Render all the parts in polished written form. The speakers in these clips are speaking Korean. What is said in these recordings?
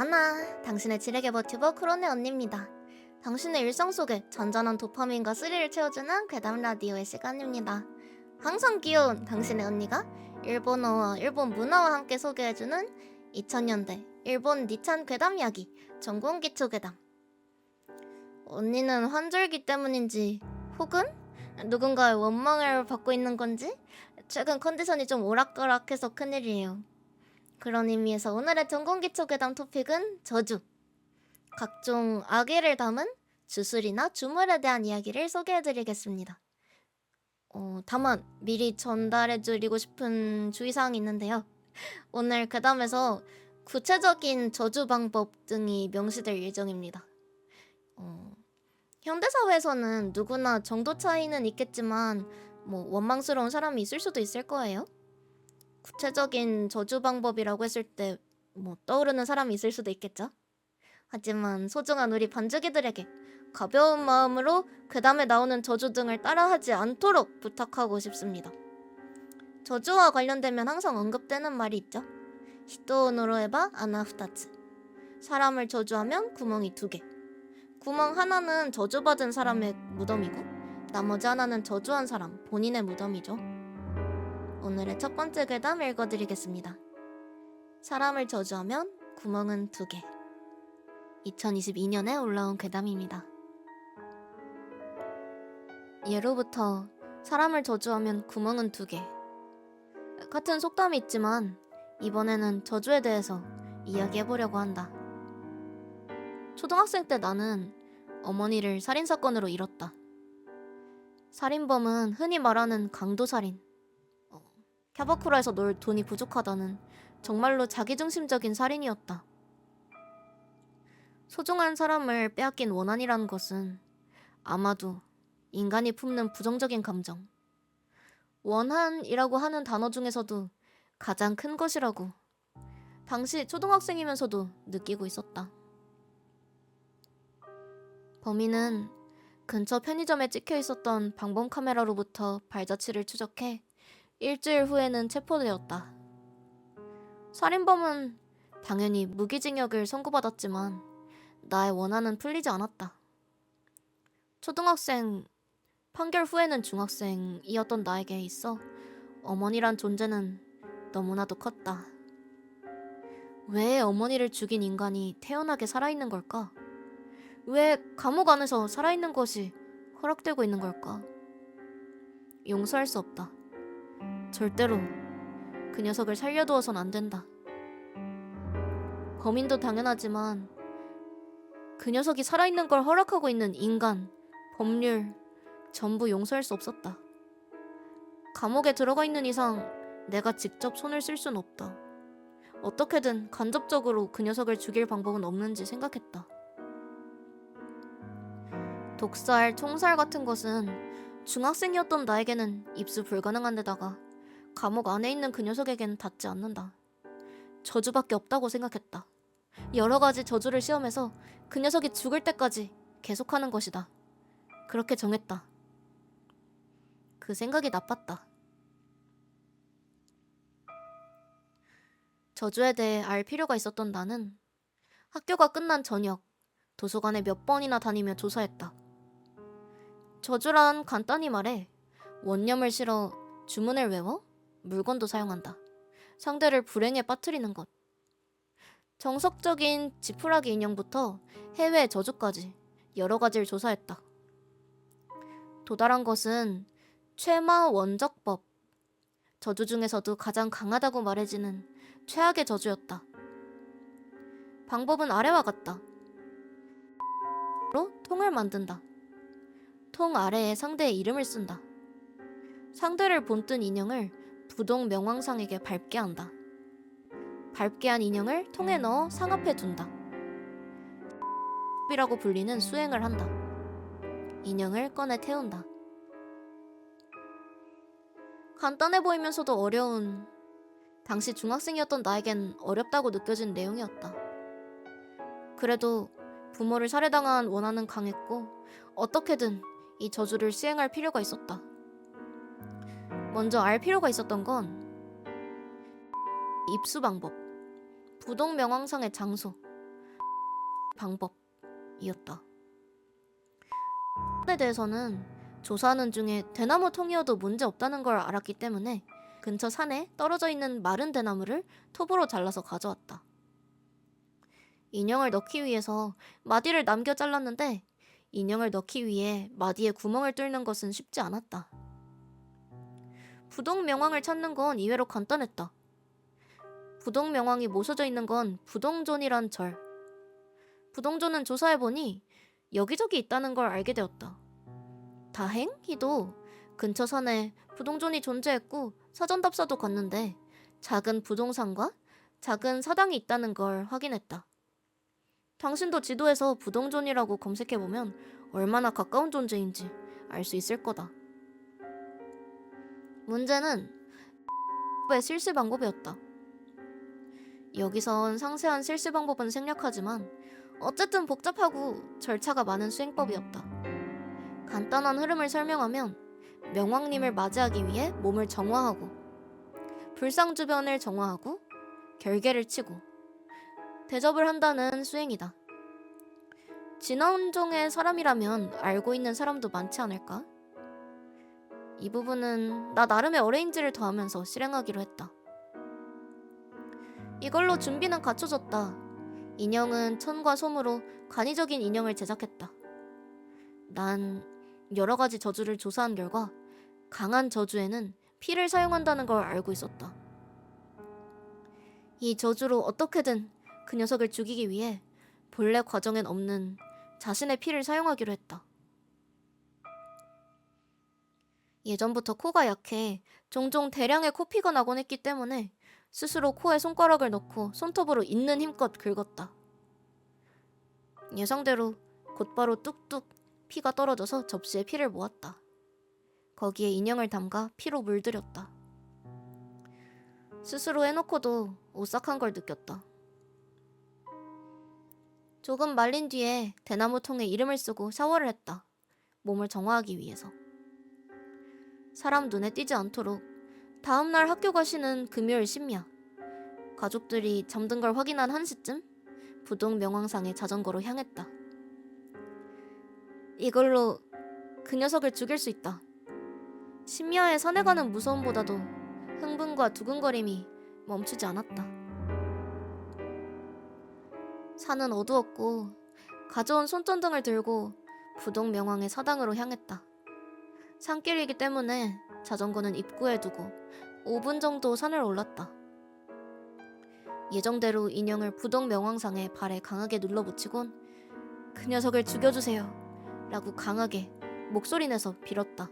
안나, 당신의 지레게 버튜버 크로네 언니입니다. 당신의 일상 속에 잔잔한 도파민과 스릴을 채워주는 괴담 라디오의 시간입니다. 항상 귀여운 당신의 언니가 일본어와 일본 문화와 함께 소개해주는 2000년대 일본 니찬 괴담 이야기 전공기초 괴담. 언니는 환절기 때문인지 혹은 누군가의 원망을 받고 있는 건지 최근 컨디션이 좀 오락가락해서 큰일이에요. 그런 의미에서 오늘의 전공기초 괴담 토픽은 저주. 각종 악의를 담은 주술이나 주물에 대한 이야기를 소개해드리겠습니다. 다만 미리 전달해드리고 싶은 주의사항이 있는데요. 오늘 괴담에서 구체적인 저주 방법 등이 명시될 예정입니다. 현대사회에서는 누구나 정도 차이는 있겠지만 원망스러운 사람이 있을 수도 있을 거예요. 구체적인 저주 방법이라고 했을 때 떠오르는 사람이 있을 수도 있겠죠. 하지만 소중한 우리 반주기들에게 가벼운 마음으로 괴담에 나오는 저주 등을 따라하지 않도록 부탁하고 싶습니다. 저주와 관련되면 항상 언급되는 말이 있죠. 히토 노로에바 아나 후타츠. 사람을 저주하면 구멍이 2개. 구멍 하나는 저주받은 사람의 무덤이고 나머지 하나는 저주한 사람 본인의 무덤이죠. 오늘의 첫 번째 괴담 읽어드리겠습니다. 사람을 저주하면 구멍은 2개. 2022년에 올라온 괴담입니다. 예로부터 사람을 저주하면 구멍은 2개. 같은 속담이 있지만 이번에는 저주에 대해서 이야기해보려고 한다. 초등학생 때 나는 어머니를 살인사건으로 잃었다. 살인범은 흔히 말하는 강도살인. 캬바쿠라에서 놀 돈이 부족하다는 정말로 자기중심적인 살인이었다. 소중한 사람을 빼앗긴 원한이라는 것은 아마도 인간이 품는 부정적인 감정, 원한이라고 하는 단어 중에서도 가장 큰 것이라고 당시 초등학생이면서도 느끼고 있었다. 범인은 근처 편의점에 찍혀 있었던 방범 카메라로부터 발자취를 추적해 일주일 후에는 체포되었다. 살인범은 당연히 무기징역을 선고받았지만 나의 원한은 풀리지 않았다. 초등학생, 판결 후에는 중학생이었던 나에게 있어 어머니란 존재는 너무나도 컸다. 왜 어머니를 죽인 인간이 태연하게 살아있는 걸까? 왜 감옥 안에서 살아있는 것이 허락되고 있는 걸까? 용서할 수 없다. 절대로 그 녀석을 살려두어선 안 된다. 범인도 당연하지만 그 녀석이 살아있는 걸 허락하고 있는 인간, 법률 전부 용서할 수 없었다. 감옥에 들어가 있는 이상 내가 직접 손을 쓸 순 없다. 어떻게든 간접적으로 그 녀석을 죽일 방법은 없는지 생각했다. 독살, 총살 같은 것은 중학생이었던 나에게는 입수 불가능한 데다가 감옥 안에 있는 그 녀석에겐 닿지 않는다. 저주밖에 없다고 생각했다. 여러 가지 저주를 시험해서 그 녀석이 죽을 때까지 계속하는 것이다. 그렇게 정했다. 그 생각이 나빴다. 저주에 대해 알 필요가 있었던 나는 학교가 끝난 저녁 도서관에 몇 번이나 다니며 조사했다. 저주란 간단히 말해 원념을 실어 주문을 외워 물건도 사용한다. 상대를 불행에 빠뜨리는 것. 정석적인 지푸라기 인형부터 해외 저주까지 여러 가지를 조사했다. 도달한 것은 최마 원적법. 저주 중에서도 가장 강하다고 말해지는 최악의 저주였다. 방법은 아래와 같다. 로 통을 만든다. 통 아래에 상대의 이름을 쓴다. 상대를 본뜬 인형을 부동 명왕상에게 밟게 한다. 밟게 한 인형을 통에 넣어 상 앞에 둔다. 이라고 불리는 수행을 한다. 인형을 꺼내 태운다. 간단해 보이면서도 어려운, 당시 중학생이었던 나에겐 어렵다고 느껴진 내용이었다. 그래도 부모를 살해당한 원한은 강했고 어떻게든 이 저주를 시행할 필요가 있었다. 먼저 알 필요가 있었던 건 입수 방법, 부동 명왕상의 장소, 방법이었다. 에 대해서는 조사하는 중에 대나무 통이어도 문제 없다는 걸 알았기 때문에 근처 산에 떨어져 있는 마른 대나무를 톱으로 잘라서 가져왔다. 인형을 넣기 위해서 마디를 남겨 잘랐는데 인형을 넣기 위해 마디에 구멍을 뚫는 것은 쉽지 않았다. 부동 명왕을 찾는 건 이외로 간단했다. 부동 명왕이 모셔져 있는 건 부동존이란 절. 부동존은 조사해보니 여기저기 있다는 걸 알게 되었다. 다행히도 근처 산에 부동존이 존재했고 사전답사도 갔는데 작은 부동산과 작은 사당이 있다는 걸 확인했다. 당신도 지도에서 부동존이라고 검색해보면 얼마나 가까운 존재인지 알 수 있을 거다. 문제는 의 실시 방법이었다. 여기선 상세한 실시 방법은 생략하지만 어쨌든 복잡하고 절차가 많은 수행법이었다. 간단한 흐름을 설명하면 명왕님을 맞이하기 위해 몸을 정화하고 불상 주변을 정화하고 결계를 치고 대접을 한다는 수행이다. 진화운종의 사람이라면 알고 있는 사람도 많지 않을까? 이 부분은 나 나름의 어레인지를 더하면서 실행하기로 했다. 이걸로 준비는 갖춰졌다. 인형은 천과 솜으로 간이적인 인형을 제작했다. 난 여러 가지 저주를 조사한 결과 강한 저주에는 피를 사용한다는 걸 알고 있었다. 이 저주로 어떻게든 그 녀석을 죽이기 위해 본래 과정엔 없는 자신의 피를 사용하기로 했다. 예전부터 코가 약해 종종 대량의 코피가 나곤 했기 때문에 스스로 코에 손가락을 넣고 손톱으로 있는 힘껏 긁었다. 예상대로 곧바로 뚝뚝 피가 떨어져서 접시에 피를 모았다. 거기에 인형을 담가 피로 물들였다. 스스로 해놓고도 오싹한 걸 느꼈다. 조금 말린 뒤에 대나무 통에 이름을 쓰고 샤워를 했다. 몸을 정화하기 위해서. 사람 눈에 띄지 않도록 다음날 학교 가시는 금요일 심야 가족들이 잠든 걸 확인한 1시쯤 부동 명왕상에 자전거로 향했다. 이걸로 그 녀석을 죽일 수 있다. 심야에 산에 가는 무서움보다도 흥분과 두근거림이 멈추지 않았다. 산은 어두웠고 가져온 손전등을 들고 부동 명왕의 사당으로 향했다. 산길이기 때문에 자전거는 입구에 두고 5분 정도 산을 올랐다. 예정대로 인형을 부동 명왕상에 발에 강하게 눌러붙이곤 그 녀석을 죽여주세요 라고 강하게 목소리 내서 빌었다.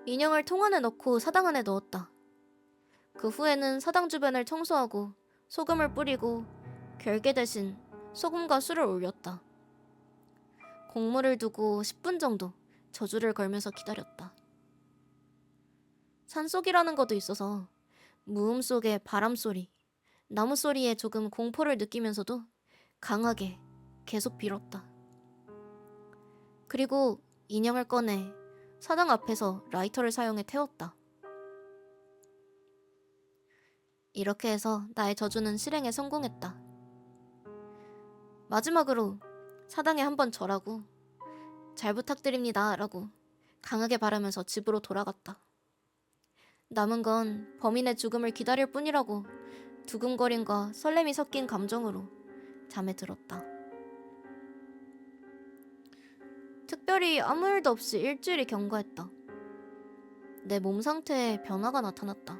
인형을 통 안에 넣고 사당 안에 넣었다. 그 후에는 사당 주변을 청소하고 소금을 뿌리고 결계 대신 소금과 술을 올렸다. 공물을 두고 10분 정도 저주를 걸면서 기다렸다. 산속이라는 것도 있어서 무음 속의 바람소리, 나무소리에 조금 공포를 느끼면서도 강하게 계속 빌었다. 그리고 인형을 꺼내 사당 앞에서 라이터를 사용해 태웠다. 이렇게 해서 나의 저주는 실행에 성공했다. 마지막으로 사당에 한번 절하고 잘 부탁드립니다 라고 강하게 바라면서 집으로 돌아갔다. 남은 건 범인의 죽음을 기다릴 뿐이라고 두근거림과 설렘이 섞인 감정으로 잠에 들었다. 특별히 아무 일도 없이 일주일이 경과했다. 내 몸 상태에 변화가 나타났다.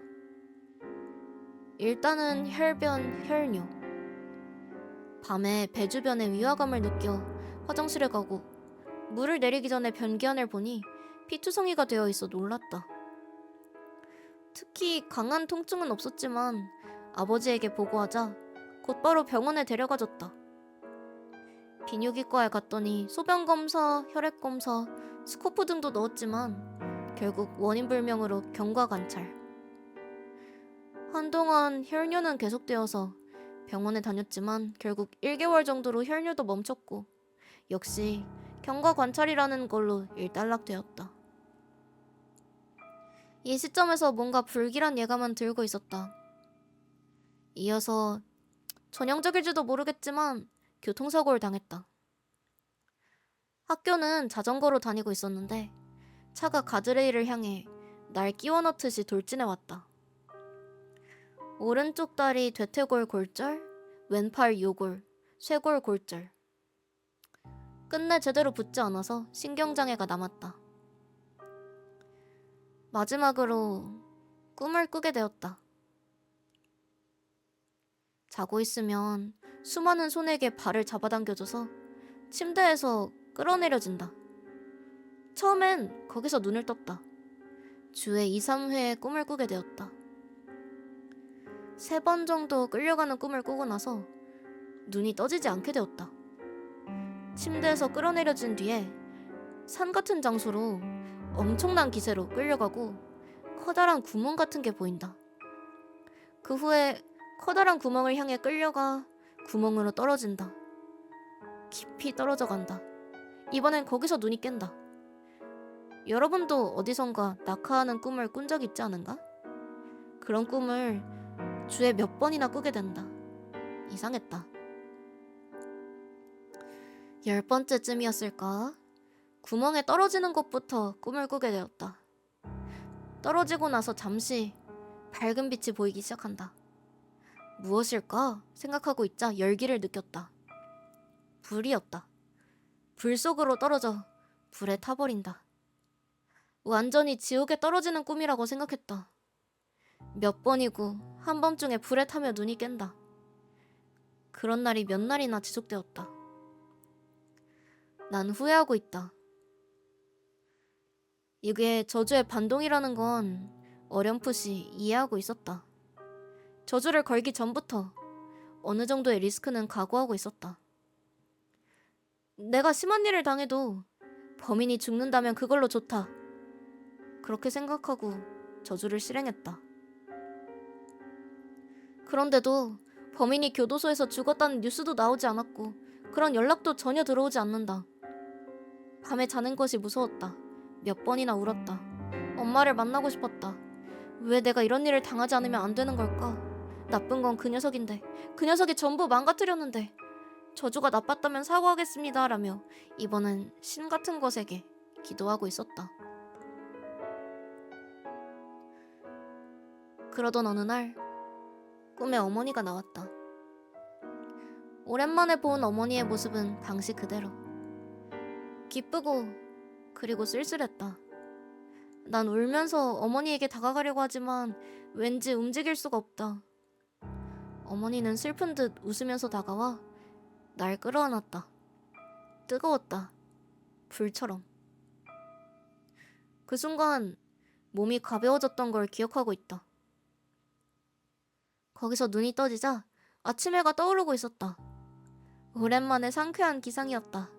일단은 혈변, 혈뇨. 밤에 배 주변에 위화감을 느껴 화장실에 가고 물을 내리기 전에 변기안을 보니 피투성이가 되어 있어 놀랐다. 특히 강한 통증은 없었지만 아버지에게 보고하자 곧바로 병원에 데려가줬다. 비뇨기과에 갔더니 소변검사, 혈액검사, 스코프 등도 넣었지만 결국 원인불명으로 경과관찰. 한동안 혈뇨는 계속되어서 병원에 다녔지만 결국 1개월 정도로 혈뇨도 멈췄고 역시 경과관찰이라는 걸로 일단락되었다. 이 시점에서 뭔가 불길한 예감은 들고 있었다. 이어서 전형적일지도 모르겠지만 교통사고를 당했다. 학교는 자전거로 다니고 있었는데 차가 가드레일을 향해 날 끼워 넣듯이 돌진해 왔다. 오른쪽 다리 대퇴골 골절, 왼팔 요골, 쇄골 골절. 끝내 제대로 붙지 않아서 신경장애가 남았다. 마지막으로 꿈을 꾸게 되었다. 자고 있으면 수많은 손에게 발을 잡아당겨줘서 침대에서 끌어내려진다. 처음엔 거기서 눈을 떴다. 주에 2, 3회 꿈을 꾸게 되었다. 3번 정도 끌려가는 꿈을 꾸고 나서 눈이 떠지지 않게 되었다. 침대에서 끌어내려진 뒤에 산 같은 장소로 엄청난 기세로 끌려가고 커다란 구멍 같은 게 보인다. 그 후에 커다란 구멍을 향해 끌려가 구멍으로 떨어진다. 깊이 떨어져 간다. 이번엔 거기서 눈이 깬다. 여러분도 어디선가 낙하하는 꿈을 꾼 적 있지 않은가? 그런 꿈을 주에 몇 번이나 꾸게 된다. 이상했다. 10번째쯤이었을까? 구멍에 떨어지는 것부터 꿈을 꾸게 되었다. 떨어지고 나서 잠시 밝은 빛이 보이기 시작한다. 무엇일까 생각하고 있자 열기를 느꼈다. 불이었다. 불 속으로 떨어져 불에 타버린다. 완전히 지옥에 떨어지는 꿈이라고 생각했다. 몇 번이고 한밤중에 불에 타며 눈이 깬다. 그런 날이 몇 날이나 지속되었다. 난 후회하고 있다. 이게 저주의 반동이라는 건 어렴풋이 이해하고 있었다. 저주를 걸기 전부터 어느 정도의 리스크는 각오하고 있었다. 내가 심한 일을 당해도 범인이 죽는다면 그걸로 좋다. 그렇게 생각하고 저주를 실행했다. 그런데도 범인이 교도소에서 죽었다는 뉴스도 나오지 않았고 그런 연락도 전혀 들어오지 않는다. 밤에 자는 것이 무서웠다. 몇 번이나 울었다. 엄마를 만나고 싶었다. 왜 내가 이런 일을 당하지 않으면 안 되는 걸까? 나쁜 건 그 녀석인데 그 녀석이 전부 망가뜨렸는데 저주가 나빴다면 사과하겠습니다 라며 이번엔 신 같은 것에게 기도하고 있었다. 그러던 어느 날 꿈에 어머니가 나왔다. 오랜만에 본 어머니의 모습은 당시 그대로. 기쁘고 그리고 쓸쓸했다. 난 울면서 어머니에게 다가가려고 하지만 왠지 움직일 수가 없다. 어머니는 슬픈 듯 웃으면서 다가와 날 끌어안았다. 뜨거웠다. 불처럼. 그 순간 몸이 가벼워졌던 걸 기억하고 있다. 거기서 눈이 떠지자 아침 해가 떠오르고 있었다. 오랜만에 상쾌한 기상이었다.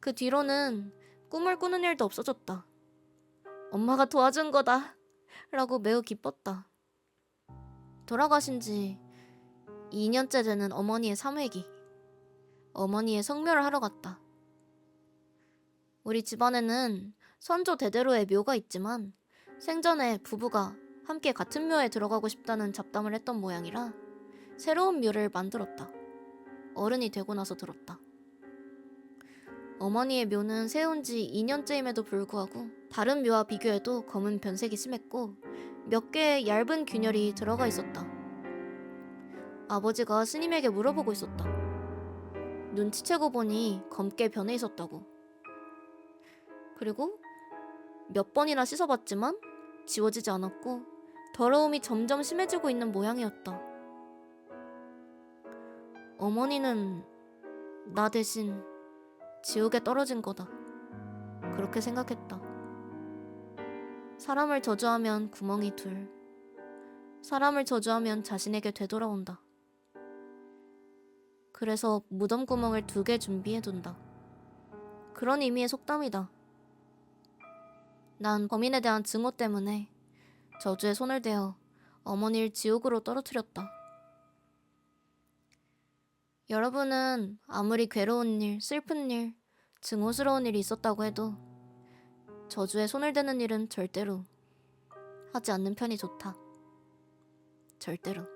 그 뒤로는 꿈을 꾸는 일도 없어졌다. 엄마가 도와준 거다 라고 매우 기뻤다. 돌아가신 지 2년째 되는 어머니의 3회기. 어머니의 성묘를 하러 갔다. 우리 집안에는 선조 대대로의 묘가 있지만 생전에 부부가 함께 같은 묘에 들어가고 싶다는 잡담을 했던 모양이라 새로운 묘를 만들었다. 어른이 되고 나서 들었다. 어머니의 묘는 세운 지 2년째임에도 불구하고 다른 묘와 비교해도 검은 변색이 심했고 몇 개의 얇은 균열이 들어가 있었다. 아버지가 스님에게 물어보고 있었다. 눈치채고 보니 검게 변해 있었다고. 그리고 몇 번이나 씻어봤지만 지워지지 않았고 더러움이 점점 심해지고 있는 모양이었다. 어머니는 나 대신 지옥에 떨어진 거다. 그렇게 생각했다. 사람을 저주하면 구멍이 둘. 사람을 저주하면 자신에게 되돌아온다. 그래서 무덤 구멍을 2개 준비해둔다. 그런 의미의 속담이다. 난 범인에 대한 증오 때문에 저주에 손을 대어 어머니를 지옥으로 떨어뜨렸다. 여러분은 아무리 괴로운 일, 슬픈 일, 증오스러운 일이 있었다고 해도 저주에 손을 대는 일은 절대로 하지 않는 편이 좋다. 절대로.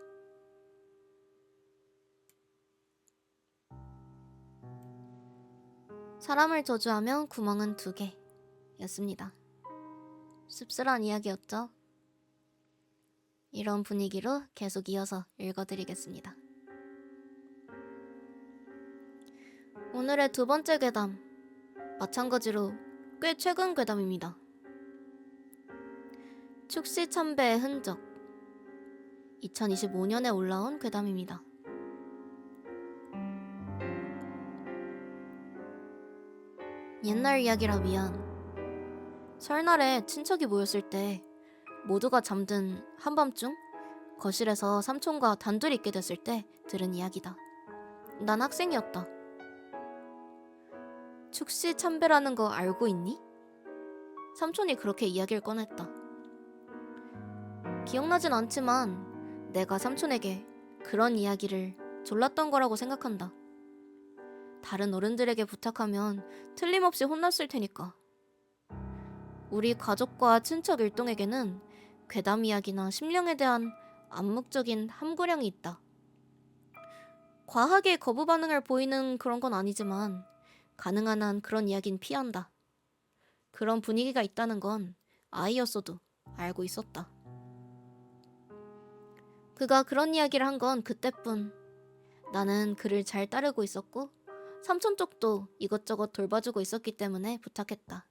사람을 저주하면 구멍은 2개였습니다. 씁쓸한 이야기였죠. 이런 분위기로 계속 이어서 읽어드리겠습니다. 오늘의 2번째 괴담, 마찬가지로 꽤 최근 괴담입니다. 축시참배의 흔적, 2025년에 올라온 괴담입니다. 옛날 이야기라 미안. 설날에 친척이 모였을 때 모두가 잠든 한밤중 거실에서 삼촌과 단둘이 있게 됐을 때 들은 이야기다. 난 학생이었다. 축시참배라는 거 알고 있니? 삼촌이 그렇게 이야기를 꺼냈다. 기억나진 않지만 내가 삼촌에게 그런 이야기를 졸랐던 거라고 생각한다. 다른 어른들에게 부탁하면 틀림없이 혼났을 테니까. 우리 가족과 친척 일동에게는 괴담 이야기나 심령에 대한 암묵적인 함구량이 있다. 과하게 거부 반응을 보이는 그런 건 아니지만 가능한 한 그런 이야기는 피한다. 그런 분위기가 있다는 건 아이였어도 알고 있었다. 그가 그런 이야기를 한 건 그때뿐. 나는 그를 잘 따르고 있었고 삼촌 쪽도 이것저것 돌봐주고 있었기 때문에 부탁했다.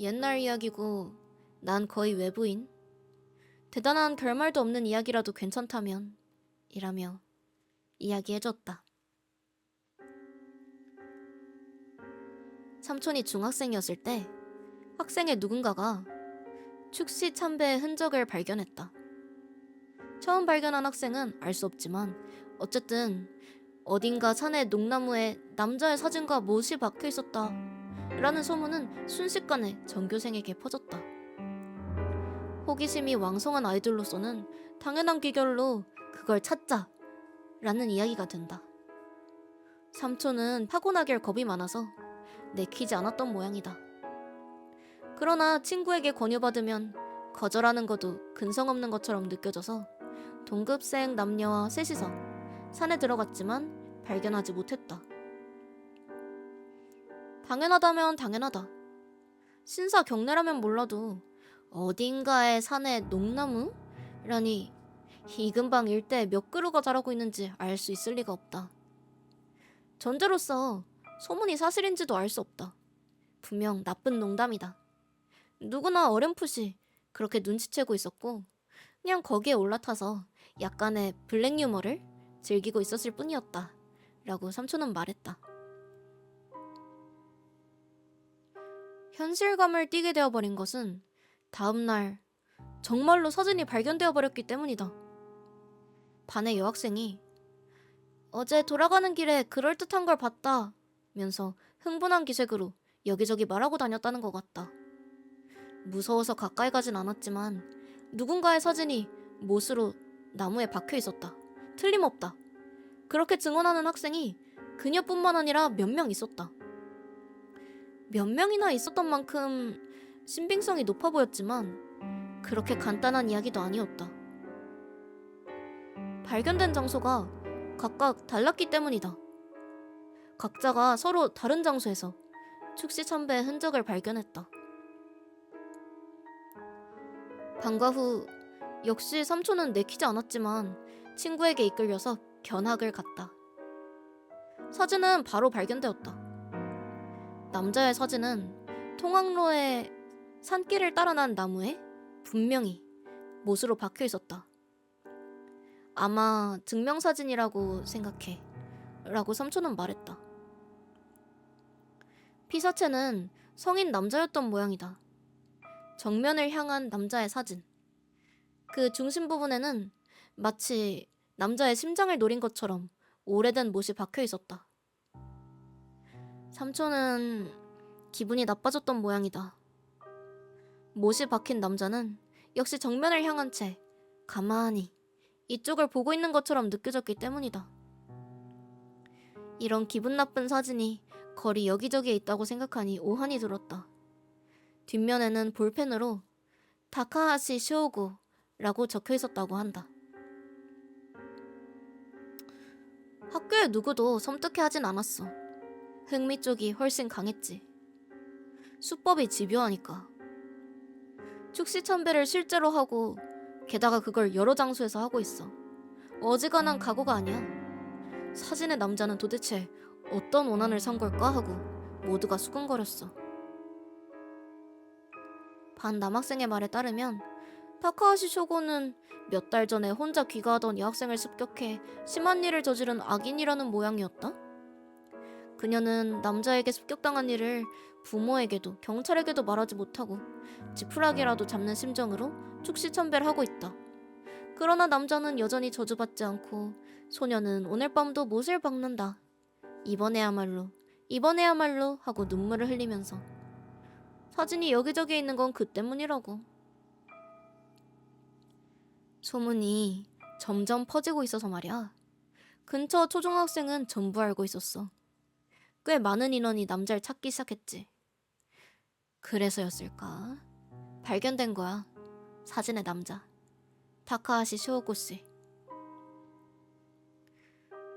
옛날 이야기고 난 거의 외부인. 대단한 결말도 없는 이야기라도 괜찮다면 이라며 이야기해줬다. 삼촌이 중학생이었을 때 학생의 누군가가 축시참배의 흔적을 발견했다. 처음 발견한 학생은 알 수 없지만 어쨌든 어딘가 산의 농나무에 남자의 사진과 못이 박혀 있었다 라는 소문은 순식간에 전교생에게 퍼졌다. 호기심이 왕성한 아이들로서는 당연한 귀결로 그걸 찾자 라는 이야기가 된다. 삼촌은 타고나길 겁이 많아서 내키지 않았던 모양이다. 그러나 친구에게 권유받으면 거절하는 것도 근성 없는 것처럼 느껴져서 동급생 남녀와 셋이서 산에 들어갔지만 발견하지 못했다. 당연하다면 당연하다. 신사 경례라면 몰라도 어딘가에 산에 농나무? 라니 이 근방 일대에 몇 그루가 자라고 있는지 알 수 있을 리가 없다. 전제로서 소문이 사실인지도 알 수 없다. 분명 나쁜 농담이다. 누구나 어렴풋이 그렇게 눈치채고 있었고 그냥 거기에 올라타서 약간의 블랙 유머를 즐기고 있었을 뿐이었다 라고 삼촌은 말했다. 현실감을 띠게 되어버린 것은 다음날 정말로 사진이 발견되어 버렸기 때문이다. 반의 여학생이 어제 돌아가는 길에 그럴듯한 걸 봤다 면서 흥분한 기색으로 여기저기 말하고 다녔다는 것 같다. 무서워서 가까이 가진 않았지만 누군가의 사진이 못으로 나무에 박혀 있었다. 틀림없다. 그렇게 증언하는 학생이 그녀뿐만 아니라 몇 명 있었다. 몇 명이나 있었던 만큼 신빙성이 높아 보였지만 그렇게 간단한 이야기도 아니었다. 발견된 장소가 각각 달랐기 때문이다. 각자가 서로 다른 장소에서 축시참배의 흔적을 발견했다. 방과 후 역시 삼촌은 내키지 않았지만 친구에게 이끌려서 견학을 갔다. 사진은 바로 발견되었다. 남자의 사진은 통학로의 산길을 따라 난 나무에 분명히 못으로 박혀 있었다. 아마 증명사진이라고 생각해 라고 삼촌은 말했다. 피사체는 성인 남자였던 모양이다. 정면을 향한 남자의 사진. 그 중심 부분에는 마치 남자의 심장을 노린 것처럼 오래된 못이 박혀 있었다. 삼촌은 기분이 나빠졌던 모양이다. 못이 박힌 남자는 역시 정면을 향한 채 가만히 이쪽을 보고 있는 것처럼 느껴졌기 때문이다. 이런 기분 나쁜 사진이 거리 여기저기에 있다고 생각하니 오한이 들었다. 뒷면에는 볼펜으로 다카하시 쇼고라고 적혀 있었다고 한다. 학교에 누구도 섬뜩해하진 않았어. 흥미 쪽이 훨씬 강했지. 수법이 집요하니까. 축시참배를 실제로 하고 게다가 그걸 여러 장소에서 하고 있어. 어지간한 각오가 아니야. 사진의 남자는 도대체 어떤 원한을 산 걸까 하고 모두가 수근거렸어. 반 남학생의 말에 따르면 타카하시 쇼고는 몇 달 전에 혼자 귀가하던 여학생을 습격해 심한 일을 저지른 악인이라는 모양이었다. 그녀는 남자에게 습격당한 일을 부모에게도 경찰에게도 말하지 못하고 지푸라기라도 잡는 심정으로 축시천배를 하고 있다. 그러나 남자는 여전히 저주받지 않고 소녀는 오늘 밤도 못을 박는다. 이번에야말로 하고 눈물을 흘리면서. 사진이 여기저기 있는 건 그 때문이라고. 소문이 점점 퍼지고 있어서 말이야. 근처 초중학생은 전부 알고 있었어. 꽤 많은 인원이 남자를 찾기 시작했지. 그래서였을까? 발견된 거야. 사진의 남자. 타카하시 쇼고 씨.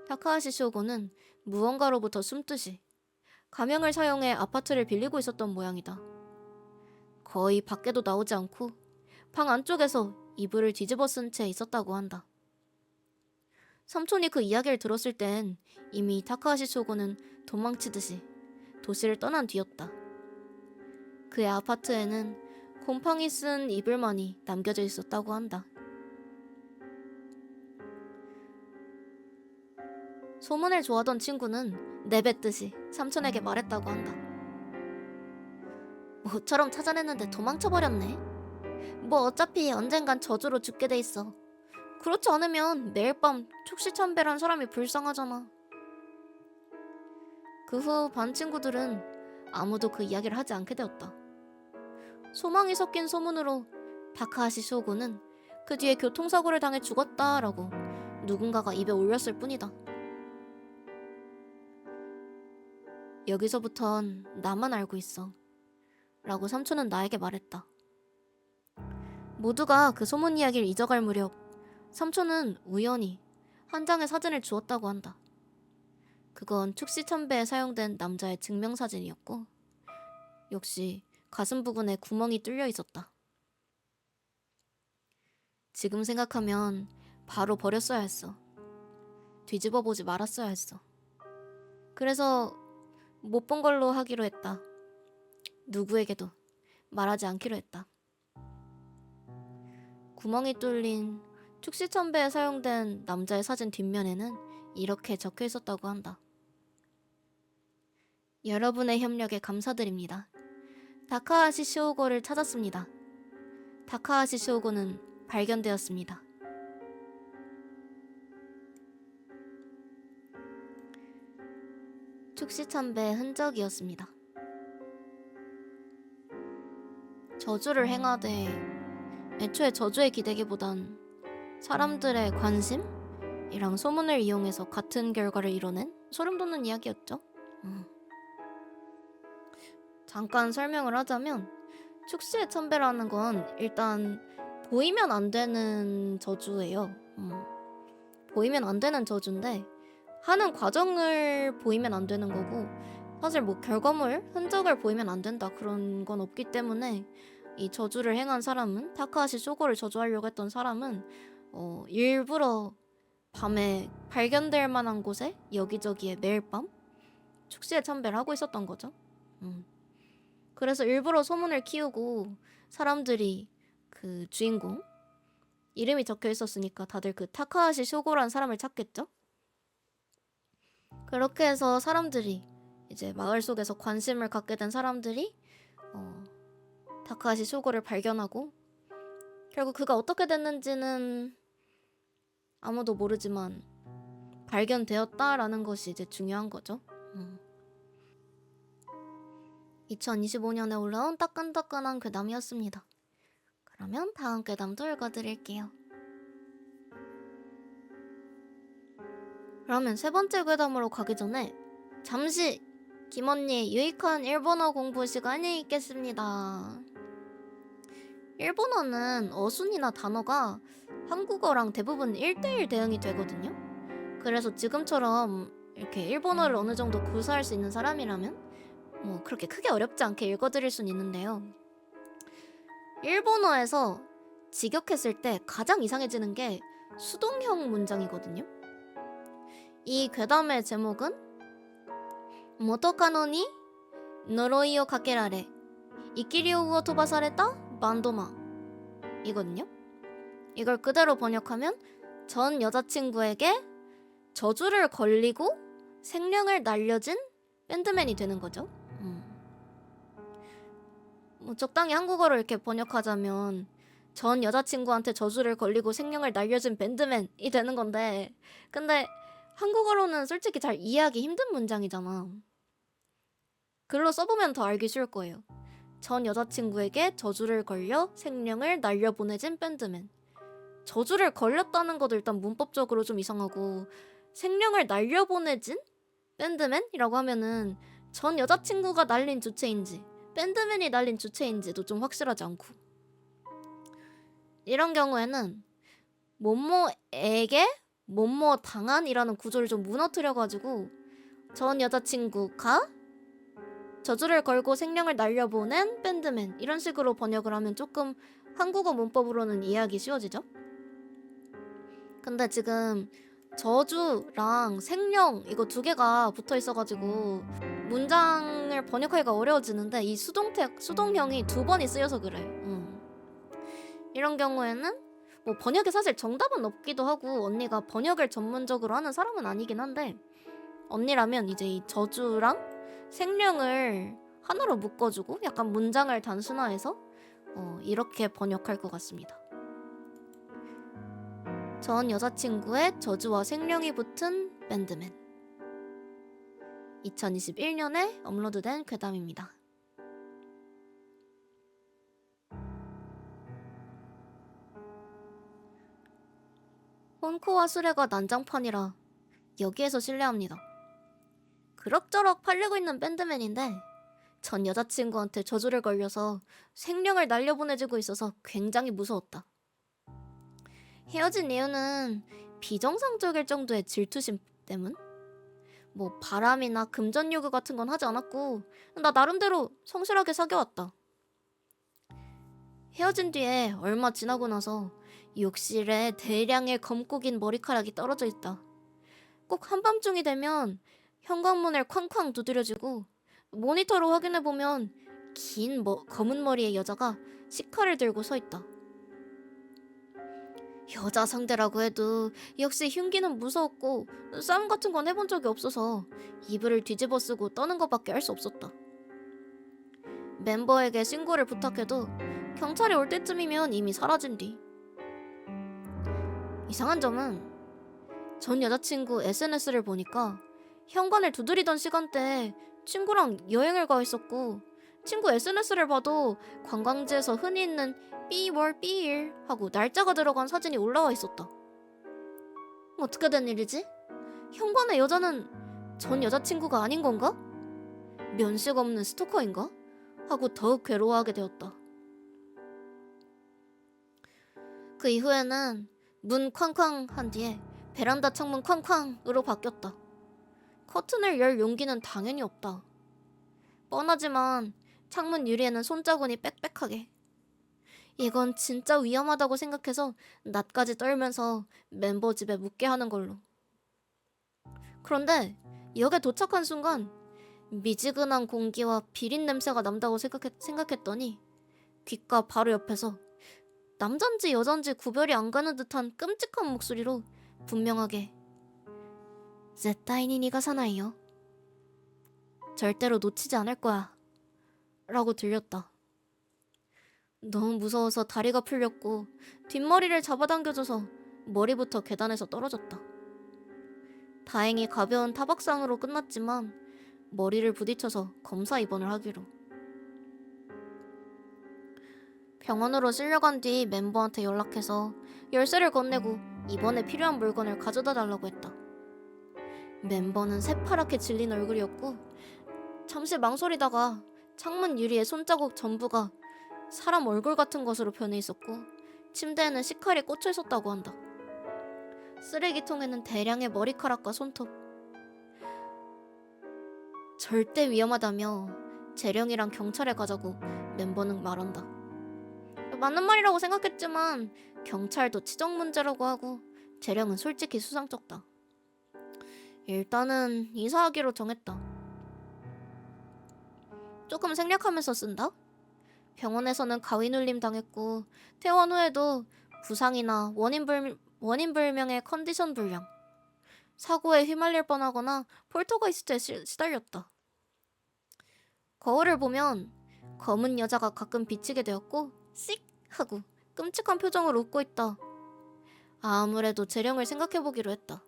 타카하시 쇼고는 무언가로부터 숨듯이 가명을 사용해 아파트를 빌리고 있었던 모양이다. 거의 밖에도 나오지 않고 방 안쪽에서 이불을 뒤집어 쓴 채 있었다고 한다. 삼촌이 그 이야기를 들었을 땐 이미 타카하시 쇼고는 도망치듯이 도시를 떠난 뒤였다. 그의 아파트에는 곰팡이 쓴 이불만이 남겨져 있었다고 한다. 소문을 좋아하던 친구는 내뱉듯이 삼촌에게 말했다고 한다. 모처럼 찾아냈는데 도망쳐버렸네. 뭐 어차피 언젠간 저주로 죽게 돼 있어. 그렇지 않으면 매일 밤 축시참배란 사람이 불쌍하잖아. 그 후 반 친구들은 아무도 그 이야기를 하지 않게 되었다. 소망이 섞인 소문으로 타카하시 쇼고는 그 뒤에 교통사고를 당해 죽었다라고 누군가가 입에 올렸을 뿐이다. 여기서부턴 나만 알고 있어 라고 삼촌은 나에게 말했다. 모두가 그 소문 이야기를 잊어갈 무렵 삼촌은 우연히 한 장의 사진을 주었다고 한다. 그건 축시참배에 사용된 남자의 증명사진이었고 역시 가슴 부분에 구멍이 뚫려 있었다. 지금 생각하면 바로 버렸어야 했어. 뒤집어 보지 말았어야 했어. 그래서 못 본 걸로 하기로 했다. 누구에게도 말하지 않기로 했다. 구멍이 뚫린 축시참배에 사용된 남자의 사진 뒷면에는 이렇게 적혀 있었다고 한다. 여러분의 협력에 감사드립니다. 타카하시 쇼고를 찾았습니다. 타카하시 쇼고는 발견되었습니다. 축시참배의 흔적이었습니다. 저주를 행하되 애초에 저주에 기대기보단 사람들의 관심이랑 소문을 이용해서 같은 결과를 이뤄낸 소름 돋는 이야기였죠. 잠깐 설명을 하자면 축시의 참배라는 건 일단 보이면 안 되는 저주예요. 보이면 안 되는 저주인데 하는 과정을 보이면 안 되는 거고 사실 뭐 결과물, 흔적을 보이면 안 된다 그런 건 없기 때문에 이 저주를 행한 사람은 타카하시 쇼고를 저주하려고 했던 사람은 일부러 밤에 발견될 만한 곳에 여기저기에 매일 밤 축시에 참배를 하고 있었던 거죠. 그래서 일부러 소문을 키우고 사람들이 그 주인공 이름이 적혀 있었으니까 다들 그 타카하시 쇼고라는 사람을 찾겠죠? 그렇게 해서 사람들이 이제 마을 속에서 관심을 갖게 된 사람들이 타카하시 쇼고를 발견하고 결국 그가 어떻게 됐는지는 아무도 모르지만 발견되었다라는 것이 이제 중요한 거죠. 2025년에 올라온 따끈따끈한 괴담이었습니다. 그러면 다음 괴담도 읽어드릴게요. 그러면 세 번째 괴담으로 가기 전에 잠시 김언니의 유익한 일본어 공부 시간이 있겠습니다. 일본어는 어순이나 단어가 한국어랑 대부분 1대1 대응이 되거든요. 그래서 지금처럼 이렇게 일본어를 어느 정도 구사할 수 있는 사람이라면 뭐 그렇게 크게 어렵지 않게 읽어드릴 순 있는데요. 일본어에서 직역했을 때 가장 이상해지는 게 수동형 문장이거든요. 이 괴담의 제목은 모토카노니 노로이오 가케라레 이키리오우오 토바사레타 만도마 이거든요. 이걸 그대로 번역하면 전 여자친구에게 저주를 걸리고 생명을 날려진 밴드맨이 되는 거죠. 뭐 적당히 한국어로 이렇게 번역하자면 전 여자친구한테 저주를 걸리고 생명을 날려준 밴드맨이 되는 건데, 근데 한국어로는 솔직히 잘 이해하기 힘든 문장이잖아. 글로 써보면 더 알기 쉬울 거예요. 전 여자친구에게 저주를 걸려 생명을 날려보내진 밴드맨. 저주를 걸렸다는 것도 일단 문법적으로 좀 이상하고, 생명을 날려보내진 밴드맨이라고 하면은 전 여자친구가 날린 주체인지 밴드맨이 날린 주체인지도 좀 확실하지 않고, 이런 경우에는 뭐뭐에게 뭐뭐 당한이라는 구조를 좀 무너뜨려가지고 전 여자친구가 저주를 걸고 생명을 날려보낸 밴드맨 이런 식으로 번역을 하면 조금 한국어 문법으로는 이해하기 쉬워지죠? 근데 지금 저주랑 생명 이거 두 개가 붙어 있어가지고 문장을 번역하기가 어려워지는데, 이 수동형이 두 번이 쓰여서 그래. 이런 경우에는 뭐 번역에 사실 정답은 없기도 하고, 언니가 번역을 전문적으로 하는 사람은 아니긴 한데, 언니라면 이제 이 저주랑 생명을 하나로 묶어주고 약간 문장을 단순화해서 이렇게 번역할 것 같습니다. 전 여자친구의 저주와 생명이 붙은 밴드맨. 2021년에 업로드된 괴담입니다. 혼코와 수레가 난장판이라 여기에서 실례합니다. 그럭저럭 팔리고 있는 밴드맨인데 전 여자친구한테 저주를 걸려서 생명을 날려보내주고 있어서 굉장히 무서웠다. 헤어진 이유는 비정상적일 정도의 질투심 때문? 뭐 바람이나 금전 요구 같은 건 하지 않았고 나 나름대로 성실하게 사귀어왔다. 헤어진 뒤에 얼마 지나고 나서 욕실에 대량의 검고 긴 머리카락이 떨어져 있다. 꼭 한밤중이 되면 현관문을 쾅쾅 두드려주고 모니터로 확인해보면 긴 검은 머리의 여자가 식칼을 들고 서 있다. 여자 상대라고 해도 역시 흉기는 무서웠고 싸움 같은 건 해본 적이 없어서 이불을 뒤집어 쓰고 떠는 것밖에 할 수 없었다. 멤버에게 신고를 부탁해도 경찰이 올 때쯤이면 이미 사라진 뒤. 이상한 점은 전 여자친구 SNS를 보니까 현관을 두드리던 시간대에 친구랑 여행을 가 있었고, 친구 SNS를 봐도 관광지에서 흔히 있는 B월 B일 하고 날짜가 들어간 사진이 올라와 있었다. 어떻게 된 일이지? 현관의 여자는 전 여자친구가 아닌 건가? 면식 없는 스토커인가? 하고 더욱 괴로워하게 되었다. 그 이후에는 문 쾅쾅 한 뒤에 베란다 창문 쾅쾅으로 바뀌었다. 커튼을 열 용기는 당연히 없다. 뻔하지만 창문 유리에는 손자국이 빽빽하게. 이건 진짜 위험하다고 생각해서 낯까지 떨면서 멤버 집에 묵게 하는 걸로. 그런데 역에 도착한 순간 미지근한 공기와 비린 냄새가 난다고 생각했더니 귓가 바로 옆에서 남잔지 여잔지 구별이 안 가는 듯한 끔찍한 목소리로 분명하게 絶対に逃がさないよ. 절대로 놓치지 않을 거야. 라고 들렸다. 너무 무서워서 다리가 풀렸고 뒷머리를 잡아당겨줘서 머리부터 계단에서 떨어졌다. 다행히 가벼운 타박상으로 끝났지만 머리를 부딪혀서 검사 입원을 하기로. 병원으로 실려간 뒤 멤버한테 연락해서 열쇠를 건네고 입원에 필요한 물건을 가져다 달라고 했다. 멤버는 새파랗게 질린 얼굴이었고 잠시 망설이다가 창문 유리에 손자국 전부가 사람 얼굴 같은 것으로 변해 있었고 침대에는 식칼이 꽂혀 있었다고 한다. 쓰레기통에는 대량의 머리카락과 손톱. 절대 위험하다며 재령이랑 경찰에 가자고 멤버는 말한다. 맞는 말이라고 생각했지만 경찰도 치적 문제라고 하고 재령은 솔직히 수상쩍다. 일단은 이사하기로 정했다. 조금 생략하면서 쓴다. 병원에서는 가위 눌림 당했고 퇴원 후에도 부상이나 원인불명의 컨디션 불량, 사고에 휘말릴 뻔하거나 폴터가이스트에 시달렸다. 거울을 보면 검은 여자가 가끔 비치게 되었고 씩 하고 끔찍한 표정으로 웃고 있다. 아무래도 재령을 생각해보기로 했다.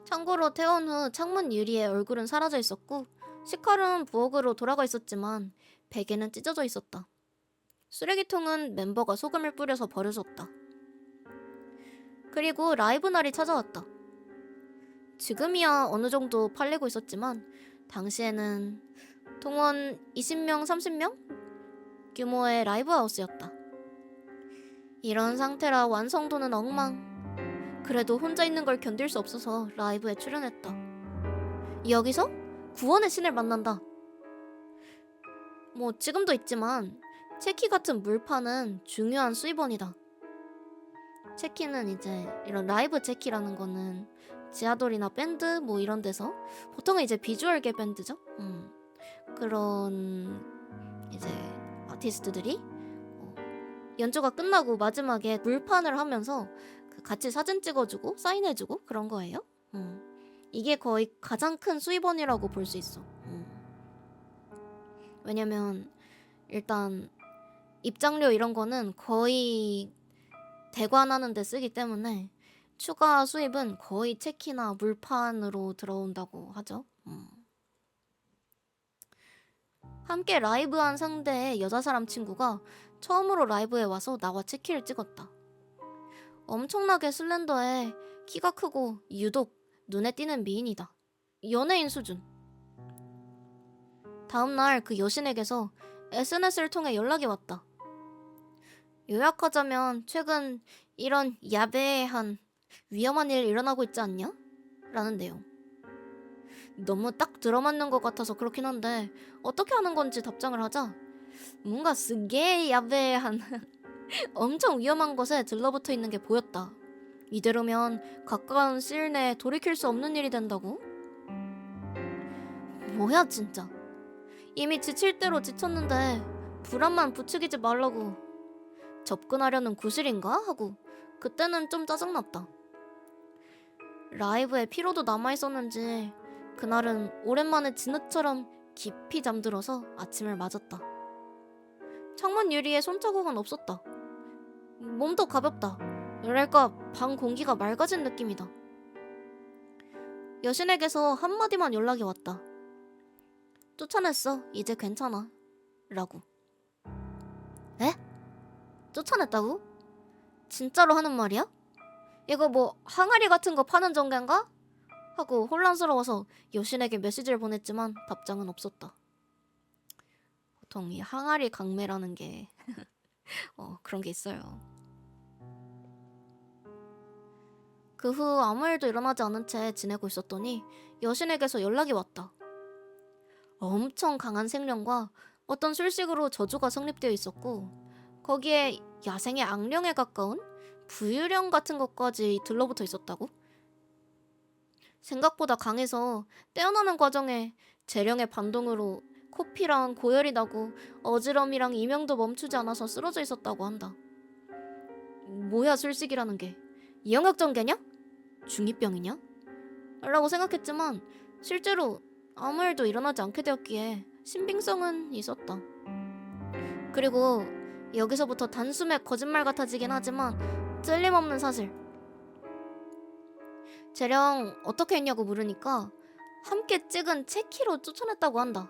참고로 퇴원 후 창문 유리에 얼굴은 사라져 있었고 식칼은 부엌으로 돌아가 있었지만 베개는 찢어져 있었다. 쓰레기통은 멤버가 소금을 뿌려서 버려졌다. 그리고 라이브 날이 찾아왔다. 지금이야 어느 정도 팔리고 있었지만 당시에는 동원 20명, 30명 규모의 라이브 하우스였다. 이런 상태라 완성도는 엉망. 그래도 혼자 있는 걸 견딜 수 없어서 라이브에 출연했다. 여기서 구원의 신을 만난다. 뭐 지금도 있지만 체키 같은 물판은 중요한 수입원이다. 체키는 이제 이런 라이브 체키라는 거는 지하돌이나 밴드 뭐 이런 데서 보통은 이제 비주얼계 밴드죠. 그런 이제 아티스트들이 연주가 끝나고 마지막에 물판을 하면서 같이 사진 찍어주고 사인해주고 그런 거예요. 이게 거의 가장 큰 수입원이라고 볼 수 있어. 왜냐면 일단 입장료 이런 거는 거의 대관하는 데 쓰기 때문에 추가 수입은 거의 체키나 물판으로 들어온다고 하죠. 함께 라이브한 상대의 여자 사람 친구가 처음으로 라이브에 와서 나와 체키를 찍었다. 엄청나게 슬렌더해 키가 크고 유독 눈에 띄는 미인이다. 연예인 수준. 다음날 그 여신에게서 SNS를 통해 연락이 왔다. 요약하자면 최근 이런 야배한 위험한 일 일어나고 있지 않냐? 라는 내용. 너무 딱 들어맞는 것 같아서 그렇긴 한데 어떻게 하는 건지 답장을 하자 뭔가 쓰게 야배한 엄청 위험한 곳에 들러붙어 있는 게 보였다. 이대로면 가까운 시일 내에 돌이킬 수 없는 일이 된다고? 뭐야 진짜. 이미 지칠 대로 지쳤는데 불안만 부추기지 말라고. 접근하려는 구실인가? 하고 그때는 좀 짜증났다. 라이브에 피로도 남아있었는지 그날은 오랜만에 진흙처럼 깊이 잠들어서 아침을 맞았다. 창문 유리에 손자국은 없었다. 몸도 가볍다. 이랄까 방 공기가 맑아진 느낌이다. 여신에게서 한마디만 연락이 왔다. 쫓아냈어. 이제 괜찮아. 라고. 에? 쫓아냈다고? 진짜로 하는 말이야? 이거 뭐 항아리 같은 거 파는 전개인가? 하고 혼란스러워서 여신에게 메시지를 보냈지만 답장은 없었다. 보통 이 항아리 강매라는 게 그런 게 있어요. 그 후 아무 일도 일어나지 않은 채 지내고 있었더니 여신에게서 연락이 왔다. 엄청 강한 생명과 어떤 술식으로 저주가 성립되어 있었고 거기에 야생의 악령에 가까운 부유령 같은 것까지 들러붙어 있었다고? 생각보다 강해서 떼어나는 과정에 재령의 반동으로 코피랑 고열이 나고 어지럼이랑 이명도 멈추지 않아서 쓰러져 있었다고 한다. 뭐야 술식이라는 게 이영역전개냐? 중2병이냐? 라고 생각했지만 실제로 아무 일도 일어나지 않게 되었기에 신빙성은 있었다. 그리고 여기서부터 단숨에 거짓말 같아지긴 하지만 틀림없는 사실. 재령 어떻게 했냐고 물으니까 함께 찍은 체키로 쫓아냈다고 한다.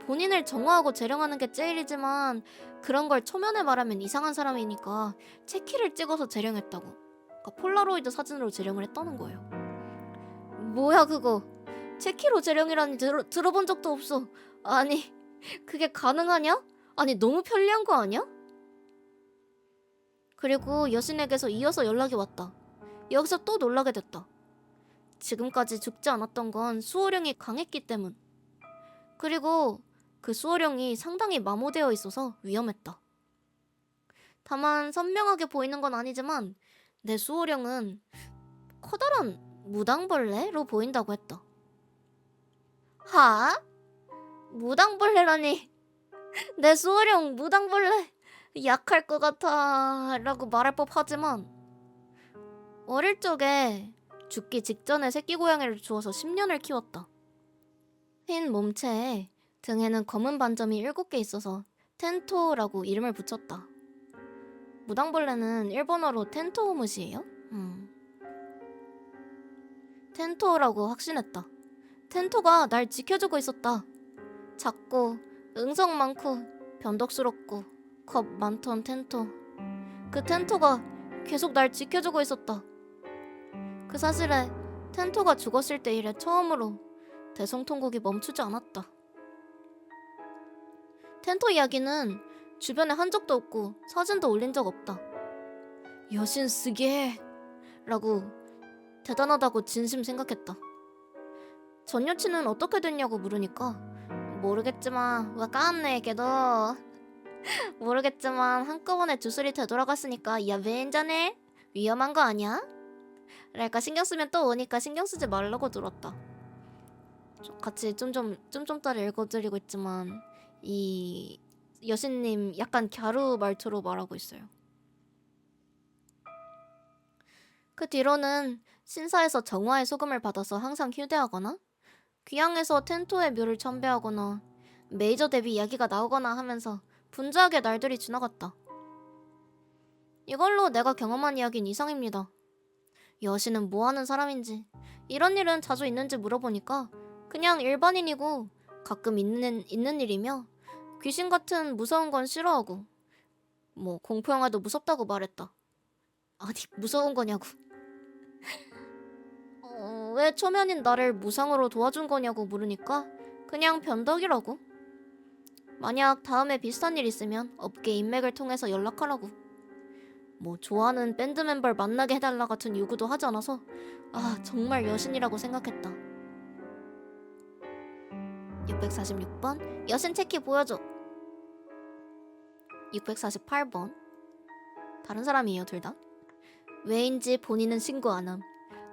본인을 정화하고 재령하는 게 제일이지만 그런 걸 초면에 말하면 이상한 사람이니까 체키를 찍어서 재령했다고. 그러니까 폴라로이드 사진으로 재령을 했다는 거예요. 뭐야 그거. 체키로 재령이라니 들어본 적도 없어. 아니 그게 가능하냐? 아니 너무 편리한 거 아니야? 그리고 여신에게서 이어서 연락이 왔다. 여기서 또 놀라게 됐다. 지금까지 죽지 않았던 건 수호령이 강했기 때문. 그리고 그 수호령이 상당히 마모되어 있어서 위험했다. 다만 선명하게 보이는 건 아니지만 내 수호령은 커다란 무당벌레로 보인다고 했다. 하? 무당벌레라니. 내 수호령 무당벌레 약할 것 같아 라고 말할 법하지만 어릴 적에 죽기 직전에 새끼 고양이를 주워서 10년을 키웠다. 흰 몸체에 등에는 검은 반점이 7개 있어서 텐토라고 이름을 붙였다. 무당벌레는 일본어로 텐토우무시예요? 텐토라고 확신했다. 텐토가 날 지켜주고 있었다. 작고 응성 많고 변덕스럽고 겁 많던 텐토. 그 텐토가 계속 날 지켜주고 있었다. 그 사실에 텐토가 죽었을 때 이래 처음으로 대성통곡이 멈추지 않았다. 텐토 이야기는 주변에 한 적도 없고 사진도 올린 적 없다. 여신 쓰게 라고 대단하다고 진심 생각했다. 전 여친은 어떻게 됐냐고 물으니까 모르겠지만 와까안네에게도 모르겠지만 한꺼번에 주술이 되돌아갔으니까 야 왠자네 위험한 거 아니야? 랄까 신경 쓰면 또 오니까 신경 쓰지 말라고 들었다. 같이 쫌쫌따를 읽어드리고 있지만 이 여신님 약간 갸루 말투로 말하고 있어요. 그 뒤로는 신사에서 정화의 소금을 받아서 항상 휴대하거나 귀향에서 텐토의 묘를 참배하거나 메이저 데뷔 이야기가 나오거나 하면서 분주하게 날들이 지나갔다. 이걸로 내가 경험한 이야기는 이상입니다. 여신은 뭐하는 사람인지 이런 일은 자주 있는지 물어보니까 그냥 일반인이고 가끔 있는 일이며 귀신 같은 무서운 건 싫어하고 뭐 공포영화도 무섭다고 말했다. 아니 무서운 거냐고. 왜 초면인 나를 무상으로 도와준 거냐고 물으니까 그냥 변덕이라고. 만약 다음에 비슷한 일 있으면 업계 인맥을 통해서 연락하라고. 뭐 좋아하는 밴드 멤버를 만나게 해달라 같은 요구도 하지 않아서 아 정말 여신이라고 생각했다. 646번 여신 체키 보여줘. 648번 다른 사람이에요 둘 다. 왜인지 본인은 신고 안 함.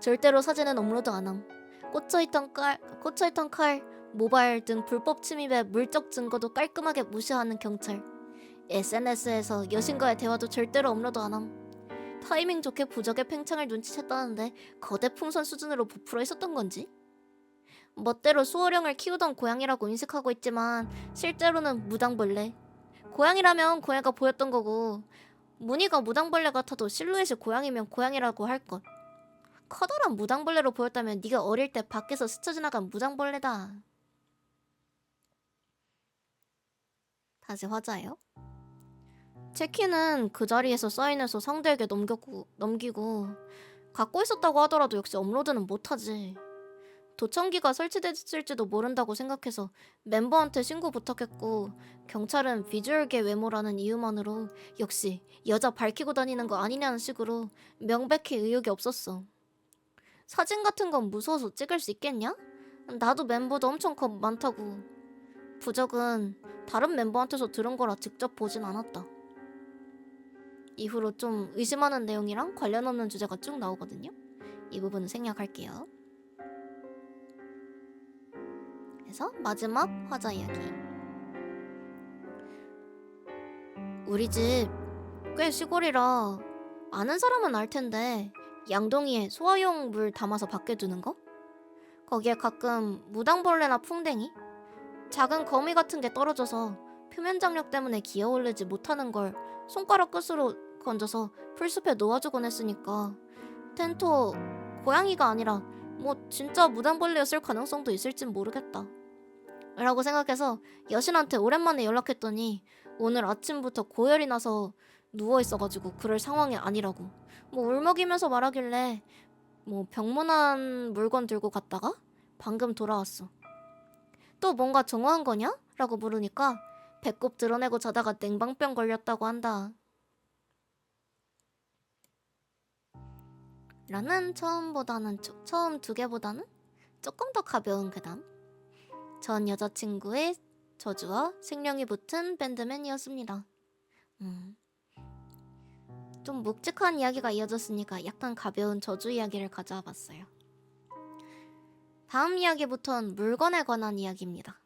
절대로 사진은 업로드 안 함. 꽂혀있던 칼, 모바일 등 불법 침입의 물적 증거도 깔끔하게 무시하는 경찰. SNS에서 여신과의 대화도 절대로 업로드 안 함. 타이밍 좋게 부적의 팽창을 눈치챘다는데 거대 풍선 수준으로 부풀어 있었던 건지? 멋대로 수호령을 키우던 고양이라고 인식하고 있지만 실제로는 무당벌레. 고양이라면 고양이가 보였던 거고 무늬가 무당벌레 같아도 실루엣이 고양이면 고양이라고 할 것. 커다란 무당벌레로 보였다면 네가 어릴 때 밖에서 스쳐 지나간 무당벌레다. 다시 화자예요. 체키는 그 자리에서 사인해서 상대에게 넘기고 갖고 있었다고 하더라도 역시 업로드는 못하지. 도청기가 설치됐을지도 모른다고 생각해서 멤버한테 신고 부탁했고 경찰은 비주얼계 외모라는 이유만으로 역시 여자 밝히고 다니는 거 아니냐는 식으로 명백히 의욕이 없었어. 사진 같은 건 무서워서 찍을 수 있겠냐? 나도 멤버도 엄청 겁 많다고. 부적은 다른 멤버한테서 들은 거라 직접 보진 않았다. 이후로 좀 의심하는 내용이랑 관련 없는 주제가 쭉 나오거든요. 이 부분은 생략할게요. 그래서 마지막 화자 이야기. 우리 집 꽤 시골이라 아는 사람은 알 텐데 양동이에 소화용 물 담아서 밖에 두는 거? 거기에 가끔 무당벌레나 풍뎅이? 작은 거미 같은 게 떨어져서 표면 장력 때문에 기어오르지 못하는 걸 손가락 끝으로 건져서 풀숲에 놓아주곤 했으니까 텐토 고양이가 아니라 뭐 진짜 무당벌레였을 가능성도 있을진 모르겠다 라고 생각해서 여신한테 오랜만에 연락했더니 오늘 아침부터 고열이 나서 누워있어가지고 그럴 상황이 아니라고 뭐 울먹이면서 말하길래 뭐 병문안 물건 들고 갔다가 방금 돌아왔어. 또 뭔가 정화한 거냐? 라고 물으니까 배꼽 드러내고 자다가 냉방병 걸렸다고 한다. 라는 처음 두 개보다는 조금 더 가벼운 괴담. 전 여자친구의 저주와 생명이 붙은 밴드맨이었습니다. 좀 묵직한 이야기가 이어졌으니까 약간 가벼운 저주 이야기를 가져와 봤어요. 다음 이야기부터는 물건에 관한 이야기입니다.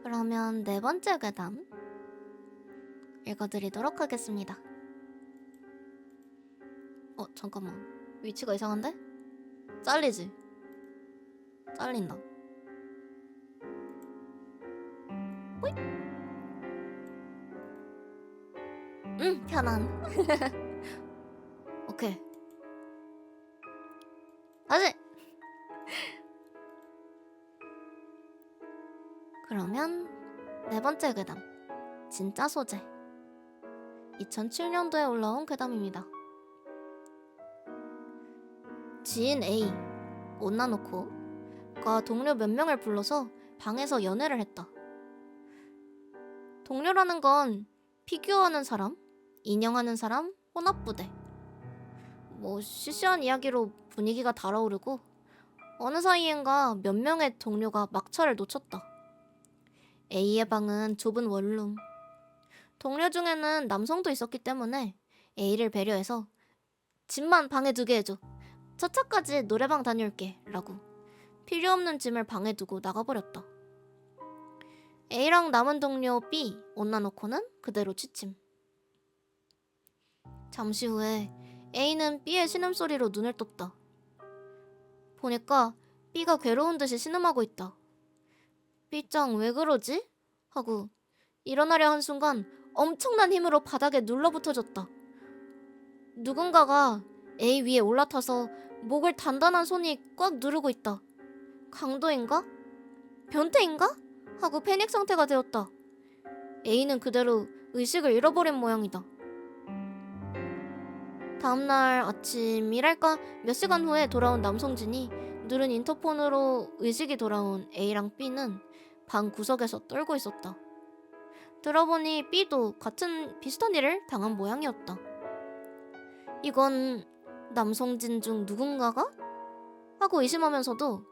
그러면 네 번째 괴담 읽어드리도록 하겠습니다. 잠깐만. 위치가 이상한데? 잘리지? 잘린다. 호잇! 편안. 오케이. 다시! 그러면 네 번째 괴담. 진짜 소재. 2007년도에 올라온 괴담입니다. 지인 A, 옷 나놓고가 동료 몇 명을 불러서 방에서 연애를 했다. 동료라는 건 피규어하는 사람, 인형하는 사람, 혼합부대. 시시한 이야기로 분위기가 달아오르고 어느 사이엔가 몇 명의 동료가 막차를 놓쳤다. A의 방은 좁은 원룸. 동료 중에는 남성도 있었기 때문에 A를 배려해서 짐만 방에 두게 해줘. 첫 차까지 노래방 다녀올게 라고 필요 없는 짐을 방에 두고 나가버렸다. A랑 남은 동료 B, 옷 나놓고는 그대로 취침. 잠시 후에 A는 B의 신음소리로 눈을 떴다. 보니까 B가 괴로운 듯이 신음하고 있다. B짱 왜 그러지? 하고 일어나려 한 순간 엄청난 힘으로 바닥에 눌러붙어졌다. 누군가가 A 위에 올라타서 목을 단단한 손이 꽉 누르고 있다. 강도인가? 변태인가? 하고 패닉 상태가 되었다. A는 그대로 의식을 잃어버린 모양이다. 다음날 아침이랄까 몇 시간 후에 돌아온 남성진이 누른 인터폰으로 의식이 돌아온 A랑 B는 방 구석에서 떨고 있었다. 들어보니 B도 비슷한 일을 당한 모양이었다. 이건 남성진 중 누군가가? 하고 의심하면서도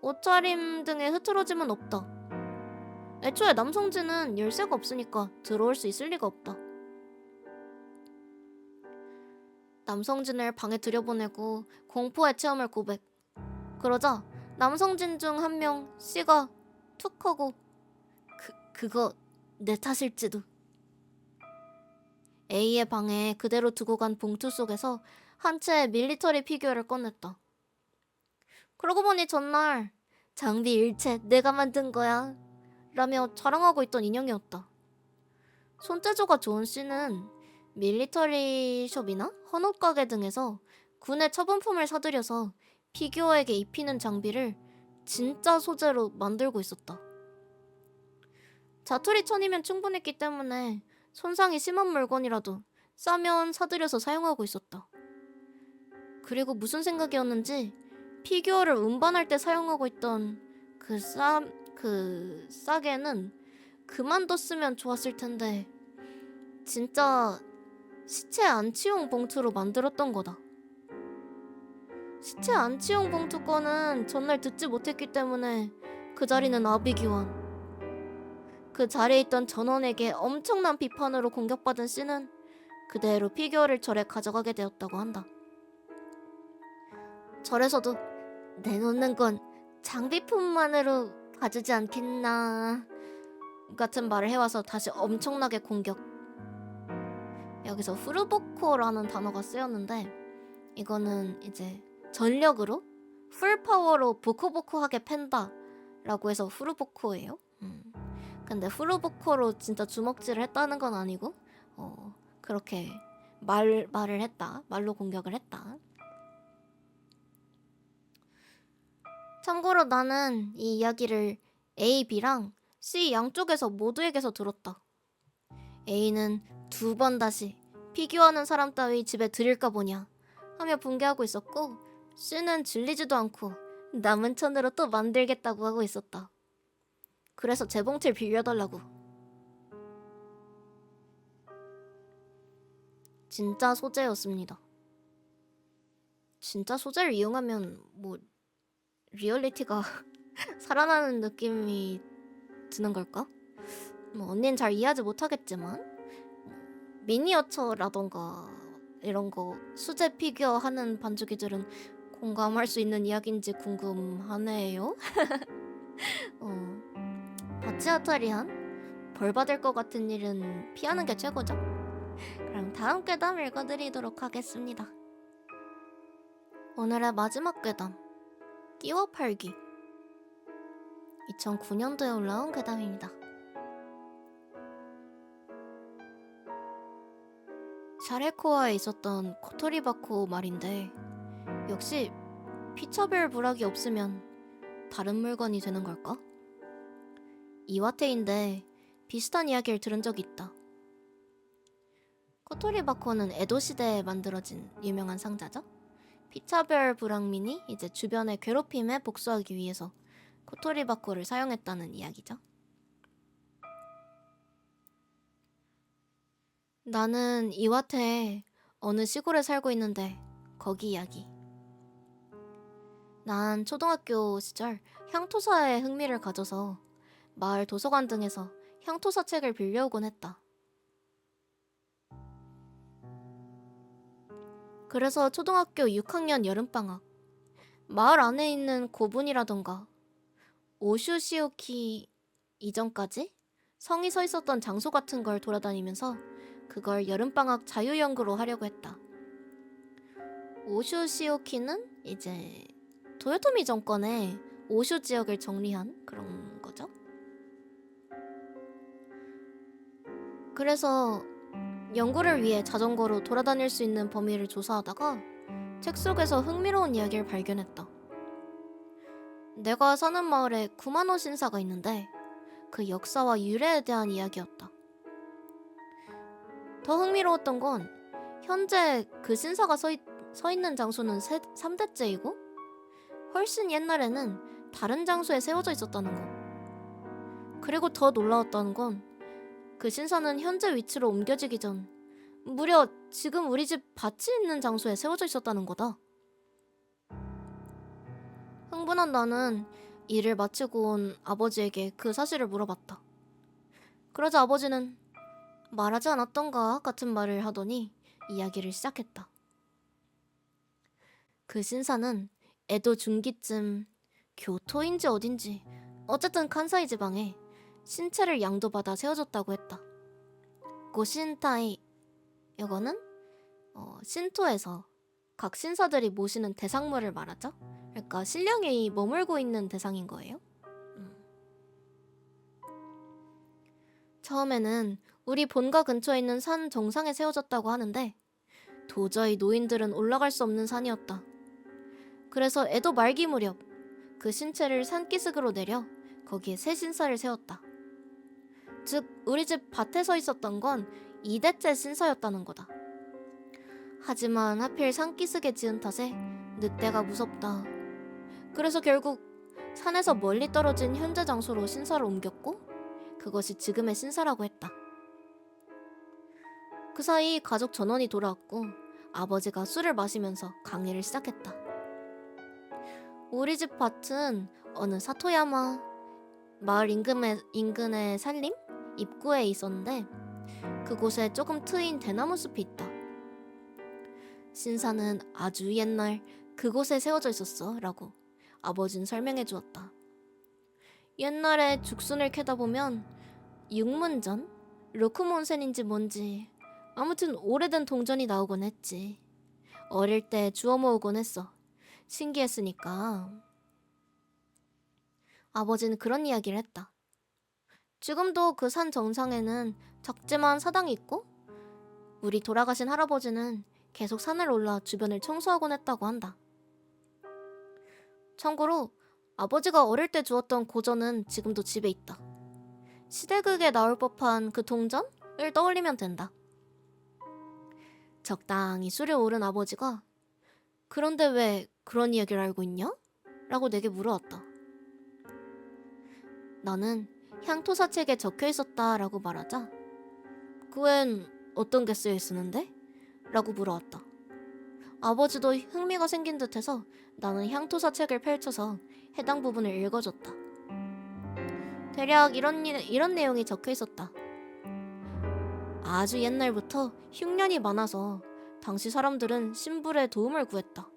옷차림 등의 흐트러짐은 없다. 애초에 남성진은 열쇠가 없으니까 들어올 수 있을 리가 없다. 남성진을 방에 들여보내고 공포의 체험을 고백. 그러자 남성진 중 한 명 C가 툭 하고 그거 내 탓일지도. A의 방에 그대로 두고 간 봉투 속에서 한 채의 밀리터리 피규어를 꺼냈다. 그러고 보니 전날 장비 일체 내가 만든 거야 라며 자랑하고 있던 인형이었다. 손재주가 좋은 C는 밀리터리 숍이나 헌옷 가게 등에서 군의 처분품을 사들여서 피규어에게 입히는 장비를 진짜 소재로 만들고 있었다. 자투리 천이면 충분했기 때문에 손상이 심한 물건이라도 싸면 사들여서 사용하고 있었다. 그리고 무슨 생각이었는지 피규어를 운반할 때 사용하고 있던 그 싸개는 그만뒀으면 좋았을 텐데 진짜 시체 안치용 봉투로 만들었던 거다. 시체 안치용 봉투 거는 전날 듣지 못했기 때문에 그 자리는 아비규환. 그 자리에 있던 전원에게 엄청난 비판으로 공격받은 C는 그대로 피규어를 절에 가져가게 되었다고 한다. 절에서도 내놓는 건 장비품만으로 봐주지 않겠나 같은 말을 해와서 다시 엄청나게 공격. 여기서 후르보코라는 단어가 쓰였는데 이거는 이제 전력으로 풀파워로 보코보코하게 팬다 라고 해서 후르보코예요. 근데 후르보코로 진짜 주먹질을 했다는 건 아니고 그렇게 말을 했다. 말로 공격을 했다. 참고로 나는 이 이야기를 A, B랑 C 양쪽에서 모두에게서 들었다. A는 2번 다시 피규어하는 사람 따위 집에 들일까 보냐 하며 붕괴하고 있었고 C는 질리지도 않고 남은 천으로 또 만들겠다고 하고 있었다. 그래서 재봉틀 빌려달라고. 진짜 소재였습니다. 진짜 소재를 이용하면 뭐 리얼리티가 살아나는 느낌이 드는 걸까? 뭐 언니는 잘 이해하지 못하겠지만 미니어처라던가 이런 거 수제 피규어 하는 반죽이들은 공감할 수 있는 이야기인지 궁금하네요. 바치아타리한 벌 받을 것 같은 일은 피하는 게 최고죠. 그럼 다음 괴담 읽어드리도록 하겠습니다. 오늘의 마지막 괴담, 끼워 팔기. 2009년도에 올라온 괴담입니다. 샤레코아에 있었던 코토리바코 말인데 역시 피차별 부락이 없으면 다른 물건이 되는 걸까? 이와테인데 비슷한 이야기를 들은 적이 있다. 코토리바코는 에도 시대에 만들어진 유명한 상자죠. 피차별 불황민이 이제 주변의 괴롭힘에 복수하기 위해서 코토리바코를 사용했다는 이야기죠. 나는 이와테에 어느 시골에 살고 있는데 거기 이야기. 난 초등학교 시절 향토사에 흥미를 가져서 마을 도서관 등에서 향토사 책을 빌려오곤 했다. 그래서 초등학교 6학년 여름방학, 마을 안에 있는 고분이라던가 오슈시오키 이전까지 성이 서 있었던 장소 같은 걸 돌아다니면서 그걸 여름방학 자유연구로 하려고 했다. 오슈시오키는 이제 도요토미 정권의 오슈 지역을 정리한 그런 거죠. 그래서 연구를 위해 자전거로 돌아다닐 수 있는 범위를 조사하다가 책 속에서 흥미로운 이야기를 발견했다. 내가 사는 마을에 구마노 신사가 있는데 그 역사와 유래에 대한 이야기였다. 더 흥미로웠던 건 현재 그 신사가 서 있는 장소는 3대째이고 훨씬 옛날에는 다른 장소에 세워져 있었다는 거. 그리고 더 놀라웠던 건 그 신사는 현재 위치로 옮겨지기 전 무려 지금 우리 집 밭이 있는 장소에 세워져 있었다는 거다. 흥분한 나는 일을 마치고 온 아버지에게 그 사실을 물어봤다. 그러자 아버지는 말하지 않았던가 같은 말을 하더니 이야기를 시작했다. 그 신사는 에도 중기쯤 교토인지 어딘지 어쨌든 칸사이 지방에 신체를 양도받아 세워졌다고 했다. 고신타이, 이거는 신토에서 각 신사들이 모시는 대상물을 말하죠. 그러니까 신령이 머물고 있는 대상인 거예요. 처음에는 우리 본가 근처에 있는 산 정상에 세워졌다고 하는데 도저히 노인들은 올라갈 수 없는 산이었다. 그래서 에도 말기 무렵 그 신체를 산기슭으로 내려 거기에 새 신사를 세웠다. 즉 우리 집 밭에 서 있었던 건 2대째 신사였다는 거다. 하지만 하필 산기슭에 지은 탓에 늑대가 무섭다. 그래서 결국 산에서 멀리 떨어진 현재 장소로 신사를 옮겼고 그것이 지금의 신사라고 했다. 그 사이 가족 전원이 돌아왔고 아버지가 술을 마시면서 강의를 시작했다. 우리 집 밭은 어느 사토야마 마을 인근의 산림 입구에 있었는데 그곳에 조금 트인 대나무 숲이 있다. 신사는 아주 옛날 그곳에 세워져 있었어 라고 아버지는 설명해 주었다. 옛날에 죽순을 캐다 보면 육문전? 로쿠몬센인지 뭔지 아무튼 오래된 동전이 나오곤 했지. 어릴 때 주워 모으곤 했어. 신기했으니까. 아버지는 그런 이야기를 했다. 지금도 그 산 정상에는 작지만 사당이 있고 우리 돌아가신 할아버지는 계속 산을 올라 주변을 청소하곤 했다고 한다. 참고로 아버지가 어릴 때 주웠던 고전은 지금도 집에 있다. 시대극에 나올 법한 그 동전을 떠올리면 된다. 적당히 술에 오른 아버지가 그런데 왜 그런 이야기를 알고 있냐? 라고 내게 물어왔다. 나는 향토사 책에 적혀 있었다 라고 말하자 그 외엔 어떤 게 쓰여 있었는데? 라고 물어왔다. 아버지도 흥미가 생긴 듯해서 나는 향토사 책을 펼쳐서 해당 부분을 읽어줬다. 대략 이런 내용이 적혀 있었다. 아주 옛날부터 흉년이 많아서 당시 사람들은 신불의 도움을 구했다.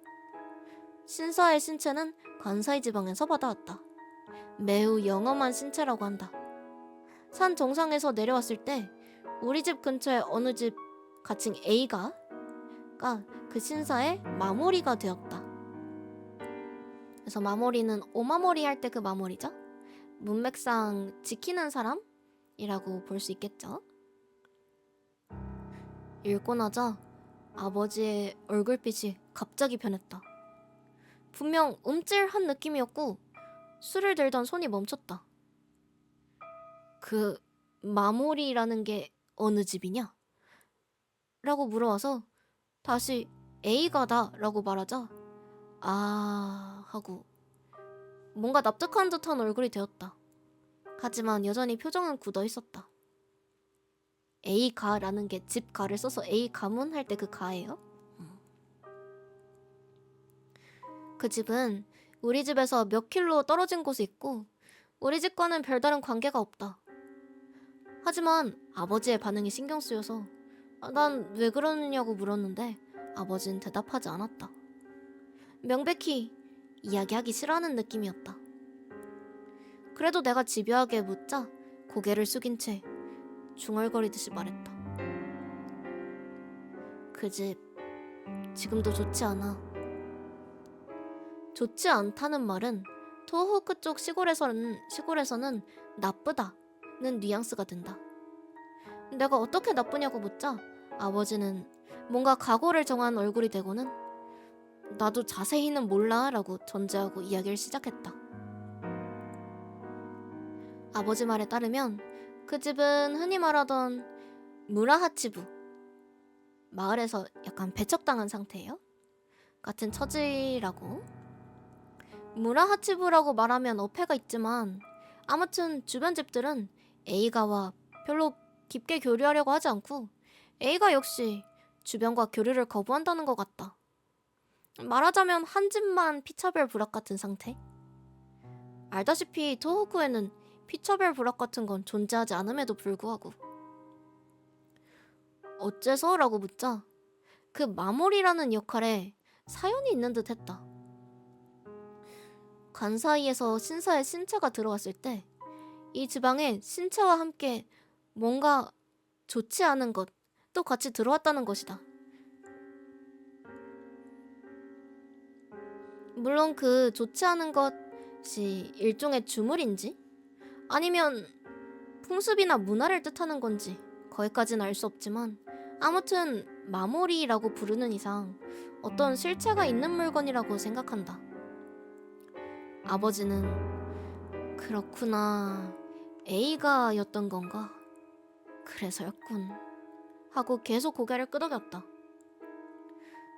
신사의 신체는 간사이 지방에서 받아왔다. 매우 영험한 신체라고 한다. 산 정상에서 내려왔을 때 우리 집 근처에 어느 집 가칭 A가 그 신사의 마모리가 되었다. 그래서 마모리는 오마모리 할 때 그 마모리죠. 문맥상 지키는 사람이라고 볼 수 있겠죠. 읽고 나자 아버지의 얼굴빛이 갑자기 변했다. 분명 움찔한 느낌이었고 술을 들던 손이 멈췄다. 그 마모리라는 게 어느 집이냐? 라고 물어와서 다시 A가다 라고 말하자 아 하고 뭔가 납득한 듯한 얼굴이 되었다. 하지만 여전히 표정은 굳어 있었다. A가라는 게 집가를 써서 A가문 할 때 그 가예요. 그 집은 우리 집에서 몇 킬로 떨어진 곳에 있고 우리 집과는 별다른 관계가 없다. 하지만 아버지의 반응이 신경 쓰여서 난 왜 그러느냐고 물었는데 아버지는 대답하지 않았다. 명백히 이야기하기 싫어하는 느낌이었다. 그래도 내가 집요하게 묻자 고개를 숙인 채 중얼거리듯이 말했다. 그 집 지금도 좋지 않아. 좋지 않다는 말은 토호쿠 쪽 시골에서는 나쁘다는 뉘앙스가 든다. 내가 어떻게 나쁘냐고 묻자 아버지는 뭔가 각오를 정한 얼굴이 되고는 나도 자세히는 몰라 라고 전제하고 이야기를 시작했다. 아버지 말에 따르면 그 집은 흔히 말하던 무라하치부, 마을에서 약간 배척당한 상태예요. 같은 처지라고. 무라하치부라고 말하면 어폐가 있지만 아무튼 주변 집들은 A가와 별로 깊게 교류하려고 하지 않고 A가 역시 주변과 교류를 거부한다는 것 같다. 말하자면 한 집만 피차별 부락 같은 상태? 알다시피 토호쿠에는 피차별 부락 같은 건 존재하지 않음에도 불구하고 어째서? 라고 묻자 그 마모리라는 역할에 사연이 있는 듯 했다. 간사이에서 신사의 신체가 들어왔을 때 이 지방에 신체와 함께 뭔가 좋지 않은 것도 같이 들어왔다는 것이다. 물론 그 좋지 않은 것이 일종의 주물인지 아니면 풍습이나 문화를 뜻하는 건지 거기까지는 알 수 없지만 아무튼 마모리라고 부르는 이상 어떤 실체가 있는 물건이라고 생각한다. 아버지는 그렇구나 A가였던 건가? 그래서였군 하고 계속 고개를 끄덕였다.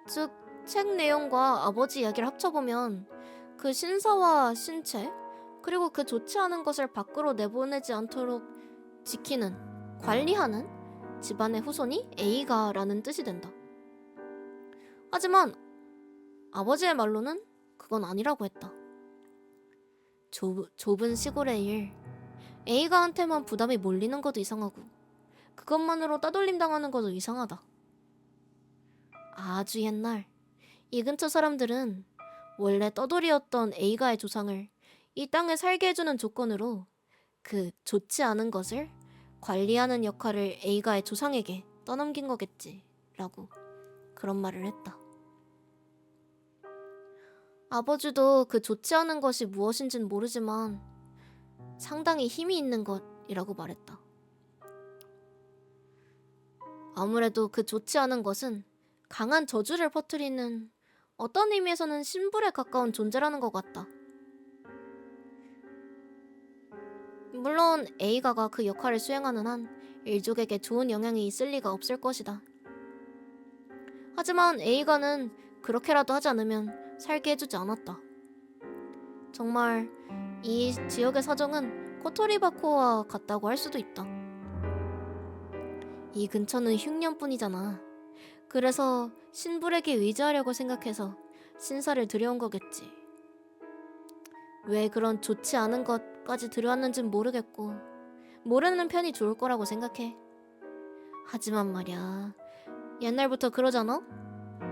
즉 책 내용과 아버지 이야기를 합쳐보면 그 신사와 신체 그리고 그 좋지 않은 것을 밖으로 내보내지 않도록 지키는, 관리하는 집안의 후손이 A가라는 뜻이 된다. 하지만 아버지의 말로는 그건 아니라고 했다. 좁은 시골의 일, A가한테만 부담이 몰리는 것도 이상하고 그것만으로 따돌림 당하는 것도 이상하다. 아주 옛날 이 근처 사람들은 원래 떠돌이였던 A가의 조상을 이 땅에 살게 해주는 조건으로 그 좋지 않은 것을 관리하는 역할을 A가의 조상에게 떠넘긴 거겠지 라고 그런 말을 했다. 아버지도 그 좋지 않은 것이 무엇인지는 모르지만 상당히 힘이 있는 것이라고 말했다. 아무래도 그 좋지 않은 것은 강한 저주를 퍼뜨리는 어떤 의미에서는 신불에 가까운 존재라는 것 같다. 물론 A가가 그 역할을 수행하는 한 일족에게 좋은 영향이 있을 리가 없을 것이다. 하지만 A가는 그렇게라도 하지 않으면 살게 해주지 않았다. 정말 이 지역의 사정은 코토리바코와 같다고 할 수도 있다. 이 근처는 흉년뿐이잖아. 그래서 신불에게 의지하려고 생각해서 신사를 들여온 거겠지. 왜 그런 좋지 않은 것까지 들여왔는진 모르겠고 모르는 편이 좋을 거라고 생각해. 하지만 말야, 옛날부터 그러잖아?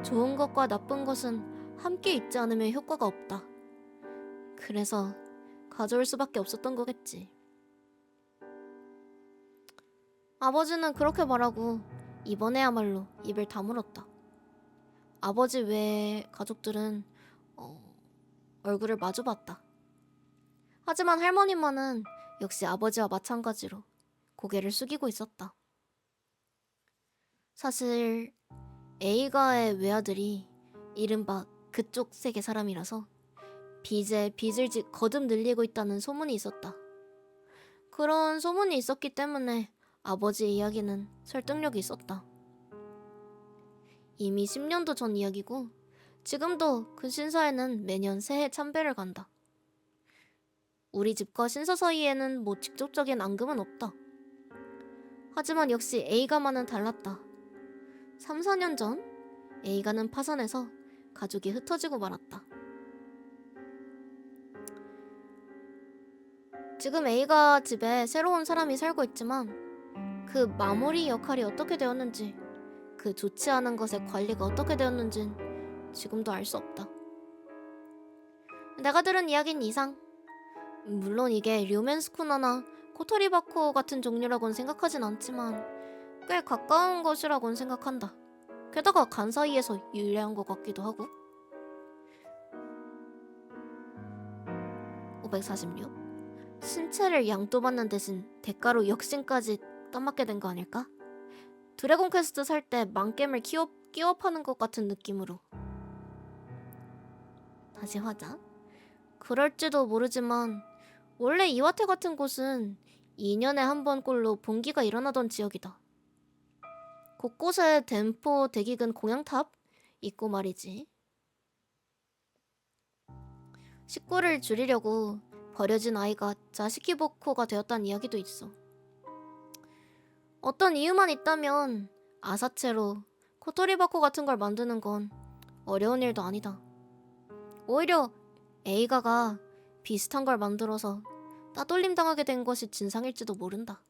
좋은 것과 나쁜 것은 함께 있지 않으면 효과가 없다. 그래서 가져올 수밖에 없었던 거겠지. 아버지는 그렇게 말하고 이번에야말로 입을 다물었다. 아버지 외의 가족들은 얼굴을 마주봤다. 하지만 할머니만은 역시 아버지와 마찬가지로 고개를 숙이고 있었다. 사실 A가의 외아들이 이른바 그쪽 세계 사람이라서 빚에 빚을 거듭 늘리고 있다는 소문이 있었다. 그런 소문이 있었기 때문에 아버지의 이야기는 설득력이 있었다. 이미 10년도 전 이야기고 지금도 그 신사에는 매년 새해 참배를 간다. 우리 집과 신사 사이에는 뭐 직접적인 앙금은 없다. 하지만 역시 A가만은 달랐다. 3, 4년 전 A가는 파산해서 가족이 흩어지고 말았다. 지금 A가 집에 새로운 사람이 살고 있지만 그 마무리 역할이 어떻게 되었는지, 그 좋지 않은 것의 관리가 어떻게 되었는진 지금도 알 수 없다. 내가 들은 이야기는 이상. 물론 이게 류멘스쿠나나 코토리바코 같은 종류라고는 생각하진 않지만 꽤 가까운 것이라고는 생각한다. 게다가 간 사이에서 유래한 것 같기도 하고. 546. 신체를 양도받는 대신 대가로 역신까지 까먹게 된 거 아닐까? 드래곤 퀘스트 살 때 망겜을 끼워 파는 것 같은 느낌으로. 다시 화자. 그럴지도 모르지만 원래 이와테 같은 곳은 2년에 한 번꼴로 봉기가 일어나던 지역이다. 곳곳에 덴포 대기근 공양탑 있고 말이지. 식구를 줄이려고 버려진 아이가 자시키보코가 되었다는 이야기도 있어. 어떤 이유만 있다면 아사체로 코토리바코 같은 걸 만드는 건 어려운 일도 아니다. 오히려 에이가가 비슷한 걸 만들어서 따돌림 당하게 된 것이 진상일지도 모른다.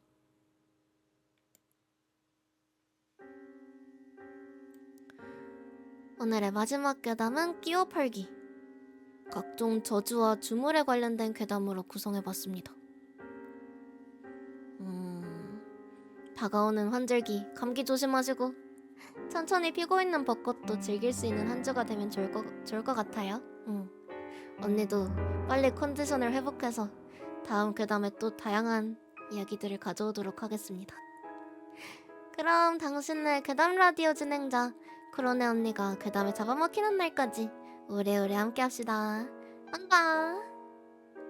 오늘의 마지막 괴담은 끼워 팔기. 각종 저주와 주물에 관련된 괴담으로 구성해봤습니다. 다가오는 환절기 감기 조심하시고 천천히 피고 있는 벚꽃도 즐길 수 있는 한 주가 되면 좋을 것 같아요. 언니도 빨리 컨디션을 회복해서 다음 괴담에 또 다양한 이야기들을 가져오도록 하겠습니다. 그럼 당신의 괴담 라디오 진행자 크로네 언니가 괴담에 잡아먹히는 날까지 오래오래 함께 합시다. 빵빵!